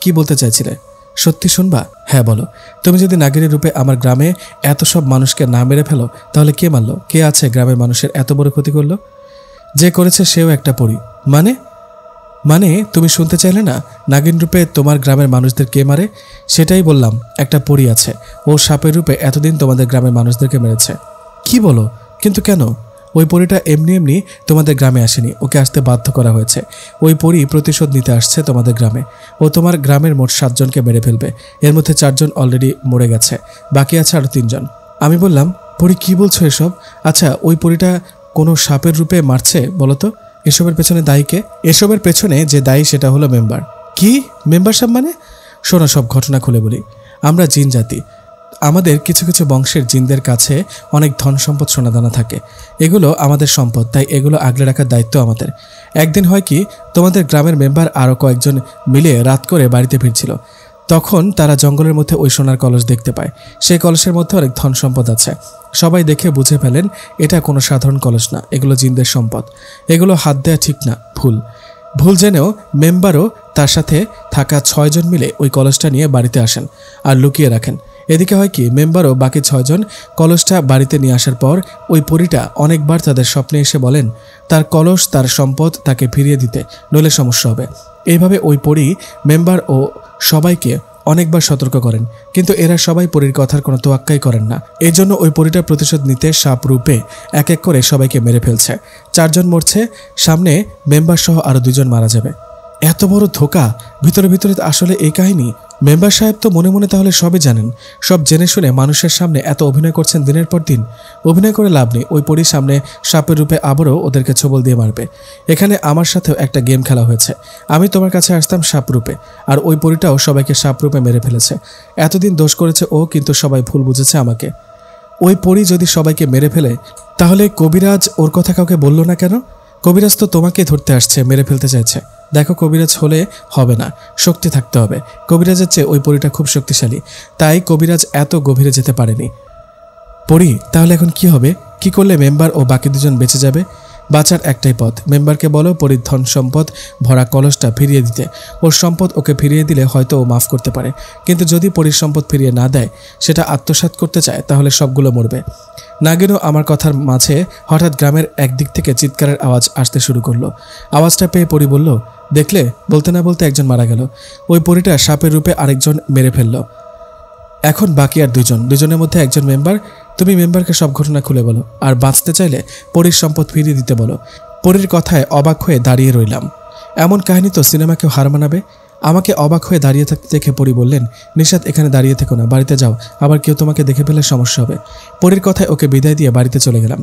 কি বলতে চাইছিলে? সত্যি শুনবা? হ্যাঁ বলো। তুমি যদি নাগিনী রূপে আমার গ্রামে এত সব মানুষকে না মেরে ফেলো, তাহলে কে মারলো? কে আছে গ্রামের মানুষের এত বড় ক্ষতি করলো? যে করেছে সেও একটা পরী। মানে তুমি শুনতে চাইলে না নাগিন রূপে তোমার গ্রামের মানুষদের কে মারে? সেটাই বললাম, একটা পরী আছে, ও সাপের রূপে এতদিন তোমাদের গ্রামের মানুষদেরকে মেরেছে। কি বলো? কিন্তু কেন? ওই পরীটা এমনি এমনি তোমাদের গ্রামে আসেনি, ওকে আসতে বাধ্য করা হয়েছে। ওই পরী প্রতিশোধ নিতে আসছে তোমাদের গ্রামে। ও তোমার গ্রামের মোট 7 জনকে মেরে ফেলবে। এর মধ্যে 4 জন অলরেডি মরে গেছে, বাকি আছে আরও 3 জন। আমি বললাম, পরী কি বলছো এসব? আচ্ছা, ওই পরীটা কোনো সাপের রূপে মারছে বলো তো? এসবের পেছনে দায়ী কে? এসবের পেছনে যে দায়ী সেটা হলো মেম্বার। কি মেম্বার সাহেব মানে? শোনো, সব ঘটনা খুলে বলি। আমরা জিন জাতি, আমাদের কিছু কিছু বংশের জিনদের কাছে অনেক ধন সম্পদ সোনাদানা থাকে। এগুলো আমাদের সম্পদ, তাই এগুলো আগলে রাখার দায়িত্ব আমাদের। একদিন হয় কি, তোমাদের গ্রামের মেম্বার আরও কয়েকজন মিলে রাত করে বাড়িতে ফিরছিল। তখন তারা জঙ্গলের মধ্যে ওই সোনার কলস দেখতে পায়। সেই কলসের মধ্যে অনেক ধন সম্পদ আছে। সবাই দেখে বুঝে ফেলেন এটা কোনো সাধারণ কলস না, এগুলো জিনদের সম্পদ। এগুলো হাত দেওয়া ঠিক না, ভুল জেনেও মেম্বারও তার সাথে থাকা 6 জন মিলে ওই কলসটা নিয়ে বাড়িতে আসেন আর লুকিয়ে রাখেন। এদিকে হয় কি, মেম্বারও বাকি 6 জন কলসটা বাড়িতে নিয়ে আসার পর ওই পরীটা অনেকবার তাদের স্বপ্নে এসে বলেন তার কলস, তার সম্পদ তাকে ফিরিয়ে দিতে, নইলে সমস্যা হবে। এইভাবে ওই পরী মেম্বার ও সবাইকে অনেকবার সতর্ক করেন, কিন্তু এরা সবাই পরীর কথার কোনো তোয়াক্কাই করেন না। এই জন্য ওই পরীটার প্রতিশোধ নিতে সাপ রূপে এক এক করে সবাইকে মেরে ফেলছে। 4 জন মরছে, সামনে মেম্বার সহ আরও 2 জন মারা যাবে। এত বড় ধোঁকা! ভিতরে ভিতরে আসলে এই কাহিনী। মেম্বার সাহেব তো মনে মনে তাহলে সবই জানেন। সব জেনে শুনে মানুষের সামনে এত অভিনয় করছেন দিনের পর দিন। অভিনয় করে লাভ নেই, ওই পরীর সামনে সাপের রূপে আবারও ওদেরকে ছোবল দিয়ে মারবে। এখানে আমার সাথেও একটা গেম খেলা হয়েছে। আমি তোমার কাছে আসতাম সাপ রূপে, আর ওই পরীটাও সবাইকে সাপ রূপে মেরে ফেলেছে। এতদিন দোষ করেছে ও, কিন্তু সবাই ভুল বুঝেছে আমাকে। ওই পরী যদি সবাইকে মেরে ফেলে, তাহলে কবিরাজ ওর কথা কাউকে বলল না কেন? কবিরাজ তো তোমাকে ধরতে আসছে, মেরে ফেলতে চাইছে। দেখো, কবিরাজ হলে হবে না, শক্তি থাকতে হবে। কবিরাজের চেয়ে ওই পরীটা খুব শক্তিশালী, তাই কবিরাজ এত গভীরে যেতে পারেনি। পরী, তাহলে এখন কি হবে? কি করলে মেম্বার ও বাকি 2 জন বেঁচে যাবে? বাঁচার একটাই পথ, মেম্বারকে বলো পরীর ধন সম্পদ ভরা কলসটা ফিরিয়ে দিতে। ওর সম্পদ ওকে ফিরিয়ে দিলে হয়তো ও মাফ করতে পারে, কিন্তু যদি পরীর সম্পদ ফিরিয়ে না দেয়, সেটা আত্মসাৎ করতে চায়, তাহলে সবগুলো মরবে। নাগিনও আমার কথার মাঝে হঠাৎ গ্রামের একদিক থেকে চিৎকারের আওয়াজ আসতে শুরু করলো। আওয়াজটা পেয়ে পরী বলল, দেখলে, বলতে না বলতে একজন মারা গেল। ওই পরীটা সাপের রূপে আরেকজন মেরে ফেলল। এখন বাকি আর 2 জন, 2 জনের মধ্যে একজন মেম্বার। তুমি মেম্বারকে সব ঘটনা খুলে বলো, আর বাঁচতে চাইলে পরীর সম্পদ ফিরিয়ে দিতে বলো। পরীর কথায় অবাক হয়ে দাঁড়িয়ে রইলাম। এমন কাহিনী তো সিনেমাকেও হার মানাবে। আমাকে অবাক হয়ে দাঁড়িয়ে থাকতে দেখে পরী বললেন, নিশাত, এখানে দাঁড়িয়ে থেকো না, বাড়িতে যাও, আবার কেউ তোমাকে দেখে ফেলে সমস্যা হবে। পরীর কথায় ওকে বিদায় দিয়ে বাড়িতে চলে গেলাম।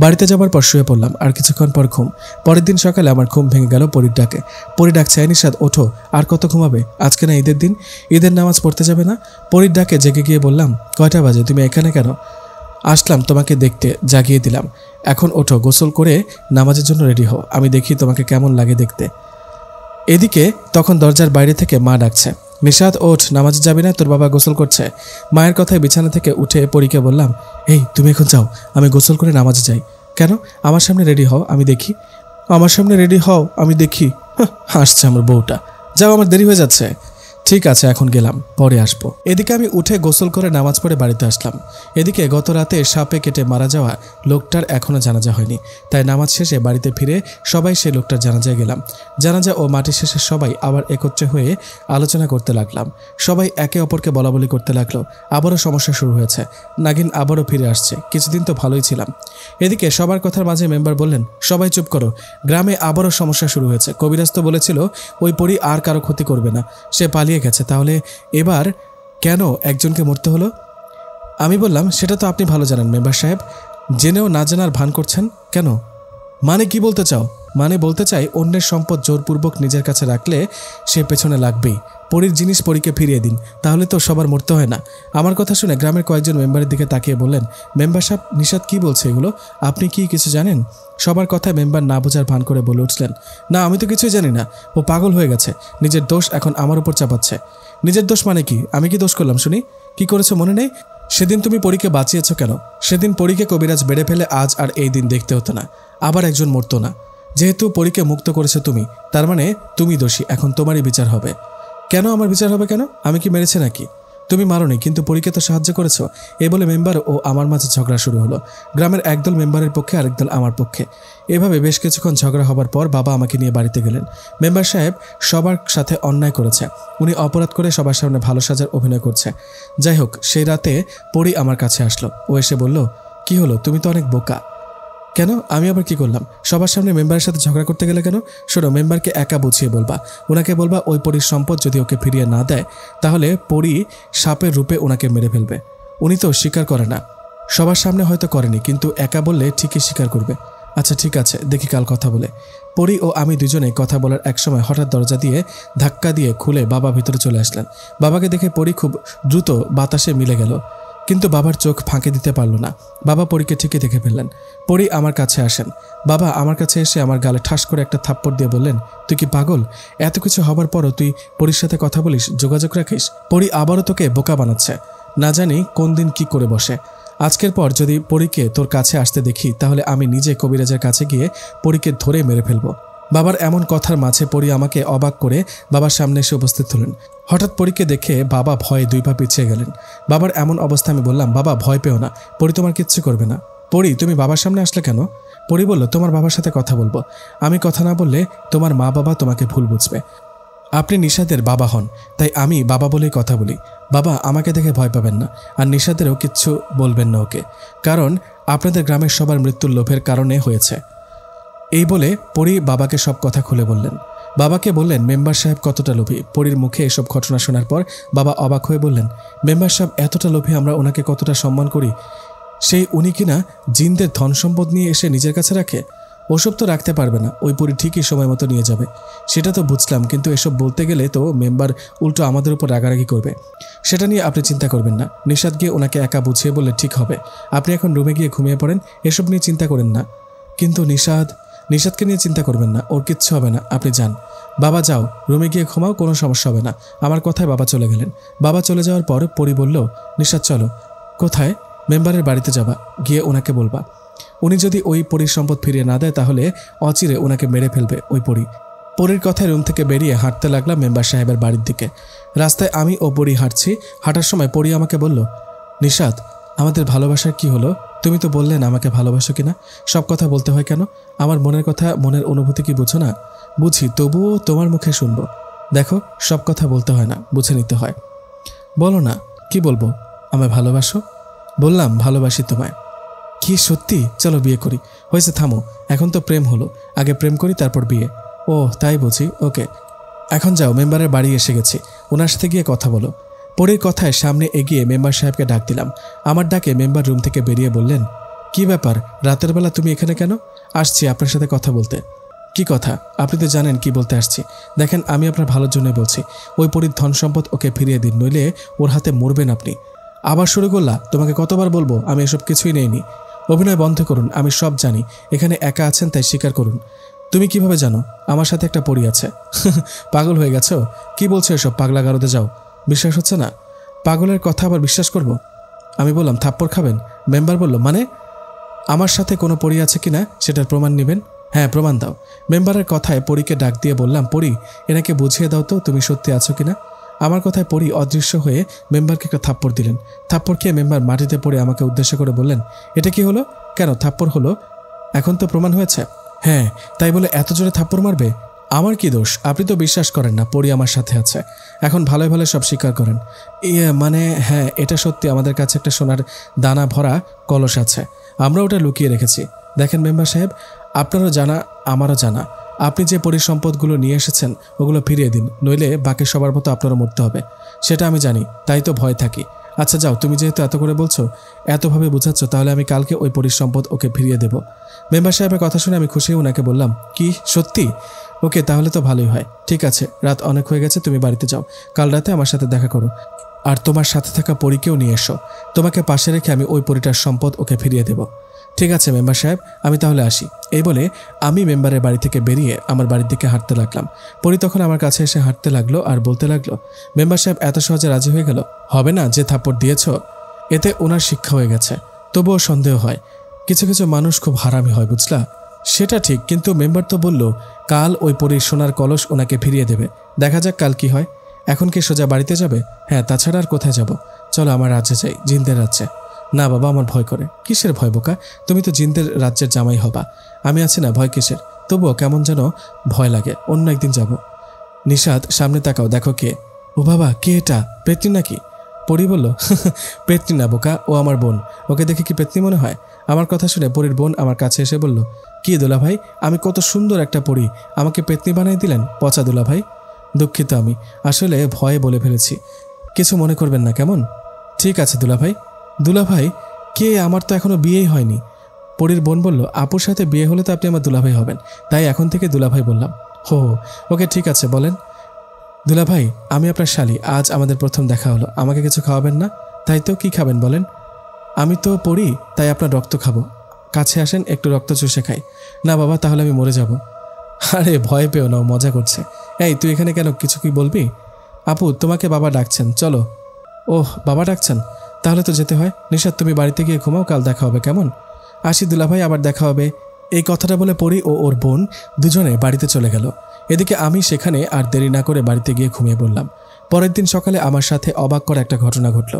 বাড়িতে যাবার পর শুয়ে পড়লাম, আর কিছুক্ষণ পর ঘুম। পরের দিন সকালে আমার ঘুম ভেঙে গেল পরীর ডাকে। পরী ডাকছে, নিশাত ওঠো, আর কত ঘুমাবে? আজকে না ঈদের দিন, ঈদের নামাজ পড়তে যাবে না? পরীর ডাকে জেগে গিয়ে বললাম, কয়টা বাজে? তুমি এখানে কেন? আসলাম তোমাকে দেখতে, জাগিয়ে দিলাম। এখন ওঠো, গোসল করে নামাজের জন্য রেডি হও, আমি দেখি তোমাকে কেমন লাগে দেখতে। এদিকে তখন দরজার বাইরে থেকে মা ডাকছে, নিশাত ওঠ, নামাজে যাবি না? তোর বাবা গোসল করছে। মায়ের কথায় বিছানা থেকে উঠে পরীকে বললাম, এই তুমি এখন যাও, আমি গোসল করে নামাজে যাই। কেন? আমার সামনে রেডি হও, আমি দেখি। আমার সামনে রেডি হও, আমি দেখি? হাসছে আমার বউটা। যাও, আমার দেরি হয়ে যাচ্ছে। ঠিক আছে, এখন গেলাম, পরে আসবো। এদিকে আমি উঠে গোসল করে নামাজ পড়ে বাড়িতে আসলাম। এদিকে গত রাতে সাপে কেটে মারা যাওয়া লোকটার এখনও জানাজা হয়নি, তাই নামাজ শেষে বাড়িতে ফিরে সবাই সেই লোকটার জানাজায় গেলাম। জানাজা ও মাটি শেষে সবাই আবার একত্রে হয়ে আলোচনা করতে লাগলাম। সবাই একে অপরকে বলাবলি করতে লাগলো। আবারও সমস্যা শুরু হয়েছে, নাগিন আবারও ফিরে আসছে। কিছুদিন তো ভালোই ছিলাম। এদিকে সবার কথার মাঝে মেম্বার বললেন, সবাই চুপ করো, গ্রামে আবারও সমস্যা শুরু হয়েছে। কবিরাজ তো বলেছিল ওই পরী আর কারো ক্ষতি করবে না, সে পালিয়ে গেছে, তাহলে এবার কেন একজনকে মরতে হলো? আমি বললাম, সেটা তো আপনি ভালো জানেন মেম্বার সাহেব, জেনেও না জানার ভান করছেন কেন? মানে কি বলতে চাও? মানে বলতে চাই অন্যের সম্পদ জোরপূর্বক নিজের কাছে রাখলে সে পেছনে লাগবেই। পরীর জিনিস পরীকে ফিরিয়ে দিন, তাহলে তো সবার মরতে হয় না। আমার কথা শুনে গ্রামের কয়েকজন মেম্বারের দিকে তাকিয়ে বললেন, মেম্বার সাহেব, নিষাদ কি বলছে এগুলো? আপনি কি কিছু জানেন? সবার কথায় মেম্বার না বোঝার ভান করে বলে উঠলেন, না, আমি তো কিছুই জানি না। ও পাগল হয়ে গেছে, নিজের দোষ এখন আমার উপর চাপাচ্ছে। নিজের দোষ মানে কি? আমি কি দোষ করলাম শুনি? কি করেছো মনে নেই? সেদিন তুমি পরীকে বাঁচিয়েছ কেন? সেদিন পরীকে কবিরাজ বেড়ে ফেলে আজ আর এই দিন দেখতে হতো না, আবার একজন মরতো না। যেহেতু পরীকে মুক্ত করেছো তুমি, তার মানে তুমি দোষী, এখন তোমারই বিচার হবে। কেন আমার বিচার হবে কেন? আমি কি মেরেছে নাকি? তুমি মারোনি, কিন্তু পরীকে তো সাহায্য করেছো। এই বলে মেম্বার ও আমার মাঝে ঝগড়া শুরু হলো। গ্রামের একদল মেম্বারের পক্ষে আরেকদল আমার পক্ষে। এভাবে বেশ কিছুক্ষণ ঝগড়া হবার পর বাবা আমাকে নিয়ে বাড়িতে গেলেন। মেম্বার সাহেব সবার সাথে অন্যায় করেছে, উনি অপরাধ করে সবার সামনে ভালো সাজার অভিনয় করছে। যাই হোক, সেই রাতে পরী আমার কাছে আসলো। ও এসে বলল, কি হলো, তুমি তো অনেক বোকা। কেন? আমি আবার কি করলাম? সবার সামনে মেম্বারের সাথে ঝগড়া করতে গেলে কেন? শোনো, মেম্বারকে একা বুঝিয়ে বলবা, ওনাকে বলবা ওই পরীর সম্পদ যদি ওকে ফিরিয়ে না দেয় তাহলে পরী সাপের রূপে ওনাকে মেরে ফেলবে। উনি তো স্বীকার করে না, সবার সামনে হয়তো করেনি, কিন্তু একা বললে ঠিকই স্বীকার করবে। আচ্ছা ঠিক আছে, দেখি কাল কথা বলে। পরী ও আমি দুজনে কথা বলার এক সময় হঠাৎ দরজা দিয়ে ধাক্কা দিয়ে খুলে বাবা ভিতরে চলে আসলেন। বাবাকে দেখে পরী খুব দ্রুত বাতাসে মিলে গেল, কিন্তু বাবার চোখ ফাঁকে দিতে পারল না। বাবা পরীকে ঠিকই দেখে ফেললেন। পরী আমার কাছে আসেন। বাবা আমার কাছে এসে আমার গালে ঠাস করে একটা থাপ্পড় দিয়ে বললেন, তুই কি পাগল? এত কিছু হবার পরও তুই পরীর সাথে কথা বলিস, যোগাযোগ রাখিস? পরী আবারও তোকে বোকা বানাচ্ছে, না জানি কোন দিন কি করে বসে। আজকের পর যদি পরীকে তোর কাছে আসতে দেখি তাহলে আমি নিজে কবিরাজের কাছে গিয়ে পরীকে ধরে মেরে ফেলবো। বাবার এমন কথার মাঝে পরী আমাকে অবাক করে বাবার সামনে এসে উপস্থিত হলেন। হঠাৎ পরীকে দেখে বাবা ভয়ে 2 পা পিছিয়ে গেলেন। বাবার এমন অবস্থা আমি বললাম, বাবা ভয় পেও না, পরী তোমার কিচ্ছু করবে না। পরী, তুমি বাবার সামনে আসলে কেন? পরী বলল, তোমার বাবার সাথে কথা বলবো। আমি কথা না বললে তোমার মা বাবা তোমাকে ভুল বুঝবে। আপনি নিষাদের বাবা হন, তাই আমি বাবা বলেই কথা বলি। বাবা আমাকে দেখে ভয় পাবেন না, আর নিষাদেরও কিচ্ছু বলবেন না ওকে, কারণ আপনাদের গ্রামের সবার মৃত্যুর লোভের কারণে হয়েছে। এই বলে পরী বাবাকে সব কথা খুলে বললেন। বাবাকে বললেন মেম্বার সাহেব কতটা লোভী। পরীর মুখে এসব ঘটনা শোনার পর বাবা অবাক হয়ে বললেন, মেম্বার সাহেব এতটা লোভী, আমরা ওনাকে কতটা সম্মান করি, সেই উনি কিনা জিনদের ধন সম্পদ নিয়ে এসে নিজের কাছে রাখে। ওসব তো রাখতে পারবে না, ওই পরী ঠিকই সময় মতো নিয়ে যাবে। সেটা তো বুঝলাম, কিন্তু এসব বলতে গেলে তো মেম্বার উল্টো আমাদের উপর রাগারাগি করবে। সেটা নিয়ে আপনি চিন্তা করবেন না। নিষাদ গিয়ে ওনাকে একা বুঝিয়ে বললে ঠিক হবে। আপনি এখন রুমে গিয়ে ঘুমিয়ে পড়েন, এসব নিয়ে চিন্তা করেন না। কিন্তু নিষাদকে নিয়ে চিন্তা করবেন না, ওর কিচ্ছু হবে না, আপনি যান। বাবা যাও, রুমে গিয়ে ঘুমাও, কোনো সমস্যা হবে না। আমার কথায় বাবা চলে গেলেন। বাবা চলে যাওয়ার পর পরী বলল, নিষাদ চলো। কোথায়? মেম্বারের বাড়িতে যাবা, গিয়ে ওনাকে বলবা উনি যদি ওই পরীর সম্পদ ফিরিয়ে না দেয় তাহলে অচিরে ওনাকে মেরে ফেলবে ওই পরী। পরীর কথায় রুম থেকে বেরিয়ে হাঁটতে লাগলাম মেম্বার সাহেবের বাড়ির দিকে। রাস্তায় আমি ও পরী হাঁটছি। হাঁটার সময় পরী আমাকে বলল, নিষাদ, আমাদের ভালোবাসার কি হলো? তুমি তো বললেন আমাকে ভালোবাসো কিনা, সব কথা বলতে হয় কেন? আমার মনের কথা, মনের অনুভূতি কি বুঝো না? বুঝি, তবুও তোমার মুখে শুনবো। দেখো, সব কথা বলতে হয় না, বুঝে নিতে হয়। বলো না, কি বলবো? আমায় ভালোবাসো? বললাম ভালোবাসি তোমায়। কি সত্যি? চলো বিয়ে করি। হয়েছে, থামো, এখন তো প্রেম হলো, আগে প্রেম করি তারপর বিয়ে। ও তাই বুঝি, ওকে। এখন যাও, মেম্বারের বাড়ি এসে গেছি, ওনার সাথে গিয়ে কথা বলো। পরীর কথায় সামনে এগিয়ে মেম্বার সাহেবকে ডাক দিলাম। আমার ডাকে মেম্বার রুম থেকে বেরিয়ে বললেন, কি ব্যাপার, রাতের বেলা তুমি এখানে কেন? আসছি আপনার সাথে কথা বলতে। কি কথা? আপনি তো জানেন কি বলতে আসছি। দেখেন, আমি আপনার ভালোর জন্যই বলছি, ওই পরীর ধন সম্পদ ওকে ফিরিয়ে দিন, নইলে ওর হাতে মরবেন আপনি। আবার শুরু করলা? তোমাকে কতবার বলবো আমি এসব কিছুই নেইনি। অভিনয় বন্ধ করুন, আমি সব জানি। এখানে একা আছেন তাই স্বীকার করুন। তুমি কিভাবে জানো আমার সাথে একটা পরী আছে? পাগল হয়ে গেছো? কি বলছো এসব? পাগলা গারদে যাও, বিশ্বাস হচ্ছে না? পাগলের কথা আবার বিশ্বাস করব? আমি বললাম, থাপ্পড় খাবেন? মেম্বার বলল, মানে? আমার সাথে কোনো পরী আছে কিনা সেটার প্রমাণ নেবেন? হ্যাঁ, প্রমাণ দাও। মেম্বারের কথায় পরীকে ডাক দিয়ে বললাম, পরী, এনাকে বুঝিয়ে দাও তো তুমি সত্যি আছো কিনা। আমার কথায় পরি অদৃশ্য হয়ে মেম্বারকে একটা থাপ্পড় দিলেন। থাপ্পড় খেয়ে মেম্বার মাটিতে পড়ে আমাকে উদ্দেশ্য করে বললেন, এটা কি হলো? কেন থাপ্পড় হলো? এখন তো প্রমাণ হয়েছে। হ্যাঁ, তাই বলে এত জোরে থাপ্পড় মারবে? আমার কি দোষ? আপনি তো বিশ্বাস করেন না পরি আমার সাথে আছে। এখন ভালোই ভালো সব স্বীকার করেন। মানে হ্যাঁ, এটা সত্যি, আমাদের কাছে একটা সোনার দানা ভরা কলস আছে, আমরা ওটা লুকিয়ে রেখেছি। দেখেন মেম্বার সাহেব, আপনারও জানা আমারও জানা, আপনি যে পরিসম্পদগুলো নিয়ে এসেছেন ওগুলো ফিরিয়ে দিন, নইলে বাকি সবার মতো আপনারও মরতে হবে। সেটা আমি জানি, তাই তো ভয় থাকি। আচ্ছা যাও, তুমি যেহেতু এত করে বলছো, এতভাবে বোঝাচ্ছ, তাহলে আমি কালকে ওই পরিসম্পদ ওকে ফিরিয়ে দেব। মেম্বার সাহেবের কথা শুনে আমি খুশি ওনাকে বললাম, কি সত্যি? ওকে, তাহলে তো ভালোই হয়। ঠিক আছে, রাত অনেক হয়ে গেছে, তুমি বাড়িতে যাও। কাল রাতে আমার সাথে দেখা করো, আর তোমার সাথে থাকা পরীকেও নিয়ে এসো। তোমাকে পাশে রেখে আমি ওই পরীটার সম্পদ ওকে ফিরিয়ে দেব। ঠিক আছে মেম্বার সাহেব, আমি তাহলে আসি। এই বলে আমি মেম্বারের বাড়ি থেকে বেরিয়ে আমার বাড়ির দিকে হাঁটতে লাগলাম। পরি তখন আমার কাছে এসে হাঁটতে লাগলো আর বলতে লাগলো, মেম্বার সাহেব এত সহজে রাজি হয়ে গেল? হবে না যে থাপ্পড় দিয়েছ, এতে ওনার শিক্ষা হয়ে গেছে। তবুও সন্দেহ হয়, কিছু কিছু মানুষ খুব হারামি হয়, বুঝলা? সেটা ঠিক, কিন্তু মেম্বার তো বলল কাল ওই পরীর সোনার কলস ওনাকে ফিরিয়ে দেবে। দেখা যাক কাল কি হয়। এখন কি সোজা বাড়িতে যাবে? হ্যাঁ, তাছাড়া আর কোথায় যাব? চলো আমার রাজ্যে যাই, জিনদের রাজ্যে। না বাবা, আমার ভয় করে। কিসের ভয় বোকা? তুমি তো জিনদের রাজ্যের জামাই হবা, আমি আছি না, ভয় কিসের? তবুও কেমন যেন ভয় লাগে। অন্য একদিন যাব। নিশাদ, সামনে তাকাও, দেখো কে। ও বাবা, কে এটা? পেতনি নাকি? পরি বলল, পেতনি না বোকা, ও আমার বোন। ওকে দেখে কি পেতনি মনে হয়? আমার কথা শুনে পরির বোন আমার কাছে এসে বলল, কি দোলা ভাই, আমি কত সুন্দর একটা পরি, আমাকে পেতনি বানাই দিলেন? পচা দোলা ভাই। দুঃখিত, আমি আসলে ভয়ে বলে ফেলেছি, কিছু মনে করবেন না কেমন? ঠিক আছে দুলা ভাই। দুলা ভাই কে? আমার তো এখনো বিয়েই হয়নি। পরির বোন বলল, আপুর সাথে বিয়ে হলে তো আপনি আমার দুলাভাই হবেন, তাই এখন থেকে দুলাভাই বললাম। হো, ওকে ঠিক আছে, বলেন। দুলাভাই, আমি আপনার শালি, আজ আমাদের প্রথম দেখা হলো, আমাকে কিছু খাওয়াবেন না? তাই তো, কি খাবেন বলেন? আমি তো পড়ি, তাই আপনার রক্ত খাবো। কাছে আসেন, একটু রক্ত চুষে খাই। না বাবা, তাহলে আমি মরে যাব। আরে ভয় পেও না, মজা করছে। এই তুই এখানে কেন, কিছু কি বলবি? আপু, তোমাকে বাবা ডাকছেন, চলো। ওহ, বাবা ডাকছেন, তাহলে তো যেতে হয়। নিশাদ, তুমি বাড়িতে গিয়ে ঘুমাও, কাল দেখা হবে, কেমন? আসি দুলাভাই, আবার দেখা হবে। এই কথাটা বলে পরি ও ওর বোন দুজনে বাড়িতে চলে গেল। এদিকে আমি সেখানে আর দেরি না করে বাড়িতে গিয়ে ঘুমিয়ে পড়লাম। পরের দিন সকালে আমার সাথে অবাক করা একটা ঘটনা ঘটল,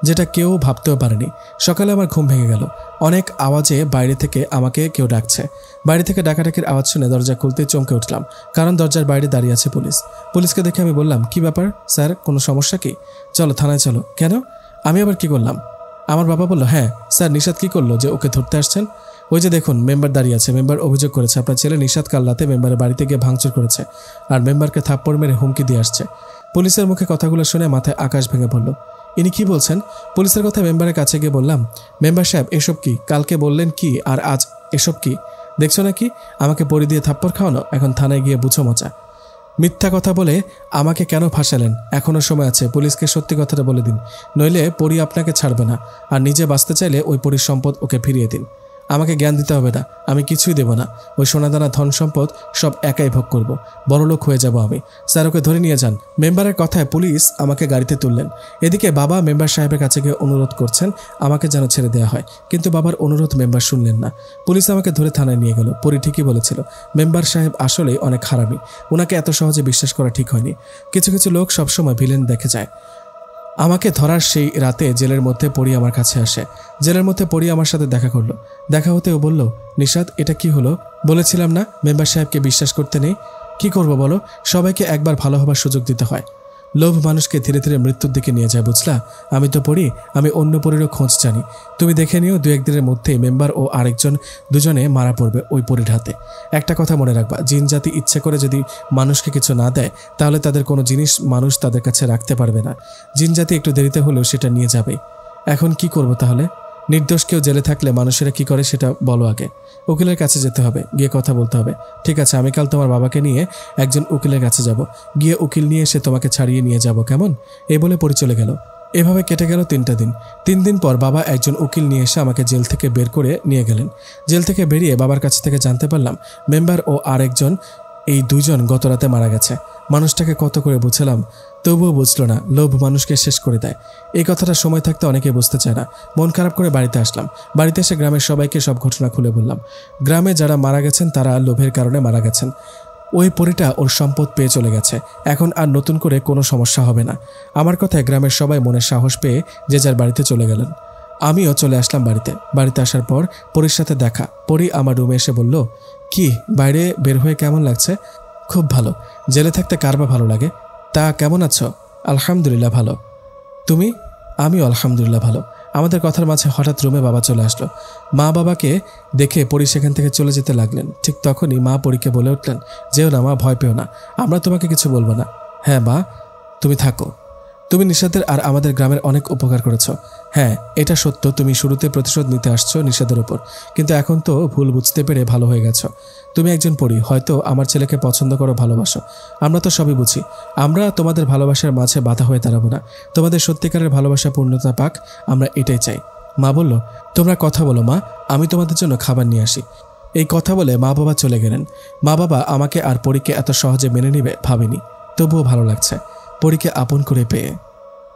যেটা কেউ ভাবতেও পারেনি। সকালে আমার ঘুম ভেঙে গেল, অনেক আওয়াজে বাইরে থেকে আমাকে কেউ ডাকছে। বাইরে থেকে ডাকাডাকির আওয়াজ শুনে দরজা খুলতে চমকে উঠলাম, কারণ দরজার বাইরে দাঁড়িয়ে আছে পুলিশ। পুলিশকে দেখে আমি বললাম, কি ব্যাপার স্যার, কোনো সমস্যা কি? চলো থানায় চলো। কেন? আমি আবার কি করলাম? আমার বাবা বলল, হ্যাঁ স্যার, নিশাদ কি করলো যে ওকে ধরতে আসছেন? ওই যে দেখুন, মেম্বার দাঁড়িয়ে আছে। মেম্বার অভিযোগ করেছে আপনার ছেলে নিশাদ কাল রাতে মেম্বারের বাড়িতে গিয়ে ভাঙচুর করেছে, আর মেম্বারকে থাপ্পড় মেরে হুমকি দিয়ে আসছে। পুলিশের মুখে কথাগুলো শুনে মাথায় আকাশ ভেঙে পড়ল। ইনি কি বলছেন? পুলিশের কথা মেম্বারের কাছে গিয়ে বললাম, মেম্বার সাহেব এসব কি? কালকে বললেন কি, আর আজ এসব কি? দেখছো নাকি আমাকে পরি দিয়ে থাপ্পড় খাওয়ানো? এখন থানায় গিয়ে বুঝো মজা। মিথ্যা কথা বলে আমাকে কেন ফাঁসালেন? এখনও সময় আছে, পুলিশকে সত্যি কথাটা বলে দিন, নইলে পরি আপনাকে ছাড়বে না। আর নিজে বাঁচতে চাইলে ওই পরির সম্পদ ওকে ফিরিয়ে দিন। আমাকে জ্ঞান দিতে হবে না, আমি কিছুই দেব না। ওই সোনাদানা ধন সম্পদ সব একাই ভোগ করব, বড়লোক হয়ে যাব আমি। স্যার, ওকে ধরে নিয়ে যান। মেম্বারের কথায় পুলিশ আমাকে গাড়িতে তুললেন। এদিকে বাবা মেম্বার সাহেবের কাছে গিয়ে অনুরোধ করছেন আমাকে যেন ছেড়ে দেওয়া হয়, কিন্তু বাবার অনুরোধ মেম্বার শুনলেন না। পুলিশ আমাকে ধরে থানায় নিয়ে গেল। পরি ঠিকই বলেছিল, মেম্বার সাহেব আসলেই অনেক খারাপই, ওনাকে এত সহজে বিশ্বাস করা ঠিক হয়নি। কিছু কিছু লোক সবসময় ভিলেন দেখে যায়। আমাকে ধরার সেই রাতে জেলের মধ্যে পরি আমার কাছে আসে। জেলের মধ্যে পরি আমার সাথে দেখা করলো। দেখা হতে ও বলল, নিশাদ এটা কি হলো? বলেছিলাম না মেম্বার সাহেবকে বিশ্বাস করতে নেই। কি করব বলো, সবাইকে একবার ভালো হবার সুযোগ দিতে হয়। লোভ মানুষকে ধীরে ধীরে মৃত্যুর দিকে নিয়ে যায়, বুঝলা? আমি তো পড়ি, আমি অন্য পরীরও খোঁজ জানি। তুমি দেখে নিও, 2-1 দিনের মধ্যেই মেম্বার ও আরেকজন দুজনে মারা পড়বে ওই পরীর হাতে। একটা কথা মনে রাখবা, জিন জাতি ইচ্ছে করে যদি মানুষকে কিছু না দেয়, তাহলে তাদের কোনো জিনিস মানুষ তাদের কাছে রাখতে পারবে না। জিন জাতি একটু দেরিতে হলেও সেটা নিয়ে যাবে। এখন কি করব তাহলে? নির্দোষ কেউ জেলে থাকলে মানুষেরা কি করে সেটা বলো আগে। উকিলের কাছে যেতে হবে, গিয়ে কথা বলতে হবে। ঠিক আছে, আমি কাল তোমার বাবাকে নিয়ে একজন উকিলের কাছে যাব, গিয়ে উকিল নিয়ে এসে তোমাকে ছাড়িয়ে নিয়ে যাব, কেমন? এই বলে পরি চলে গেল। এভাবে কেটে গেল 3টা দিন। 3 দিন পর বাবা একজন উকিল নিয়ে এসে আমাকে জেল থেকে বের করে নিয়ে গেলেন। জেল থেকে বেরিয়ে বাবার কাছ থেকে জানতে পারলাম মেম্বার ও আরেকজন, এই দুজন গত রাতে মারা গেছে। মানুষটাকে কত করে বুঝলাম, তবুও বুঝলো না। লোভ মানুষকে শেষ করে দেয়। এই কথাটা সময় থাকতে অনেকে বুঝতে চায় না। মন খারাপ করে বাড়িতে আসলাম। বাড়িতে এসে গ্রামের সবাইকে সব ঘটনা খুলে বললাম। গ্রামে যারা মারা গেছেন তারা লোভের কারণে মারা গেছেন। ওই পরীটা ওর সম্পদ পেয়ে চলে গেছে, এখন আর নতুন করে কোনো সমস্যা হবে না। আমার কথায় গ্রামের সবাই মনের সাহস পেয়ে যে যার বাড়িতে চলে গেলেন। আমিও চলে আসলাম বাড়িতে আসার পর পরীর সাথে দেখা। পরী আমার রুমে এসে বলল, কি বাইরে বের হয়ে কেমন লাগছে? খুব ভালো। জেলে থাকতে কার বা ভালো লাগে? তা কেমন আছো? আলহামদুলিল্লাহ ভালো। তুমি? আমিও আলহামদুলিল্লাহ ভালো। আমাদের কথার মাঝে হঠাৎ রুমে বাবা চলে আসলো। মা বাবাকে দেখে পরী সেখান থেকে চলে যেতে লাগলেন। ঠিক তখনই মা পরীকে বলে উঠলেন, যেও না মা, ভয় পেও না, আমরা তোমাকে কিছু বলবো না। হ্যাঁ মা, তুমি থাকো। তুমি নিশাদের আর আমাদের গ্রামের অনেক উপকার করেছ। হ্যাঁ, এটা সত্য, তুমি শুরুতে প্রতিশোধ নিতে আসছো নিশাদের উপর, কিন্তু এখন তো ভুল বুঝতে পেরে ভালো হয়ে গেছো। তুমি একজন পরী, হয়তো আমার ছেলেকে পছন্দ করো, ভালোবাসো। আমরা তো সবই বুঝি। আমরা তোমাদের ভালোবাসার মাঝে বাধা হয়ে দাঁড়াবো না। তোমাদের সত্যিকারের ভালোবাসা পূর্ণতা পাক, আমরা এটাই চাই। মা বলল, তোমরা কথা বলো মা, আমি তোমাদের জন্য খাবার নিয়ে আসি। এই কথা বলে মা বাবা চলে গেলেন। মা বাবা আমাকে আর পরীকে এত সহজে মেনে নেবে ভাবেনি, তবুও ভালো লাগছে পরীকে আপন করে পেয়ে।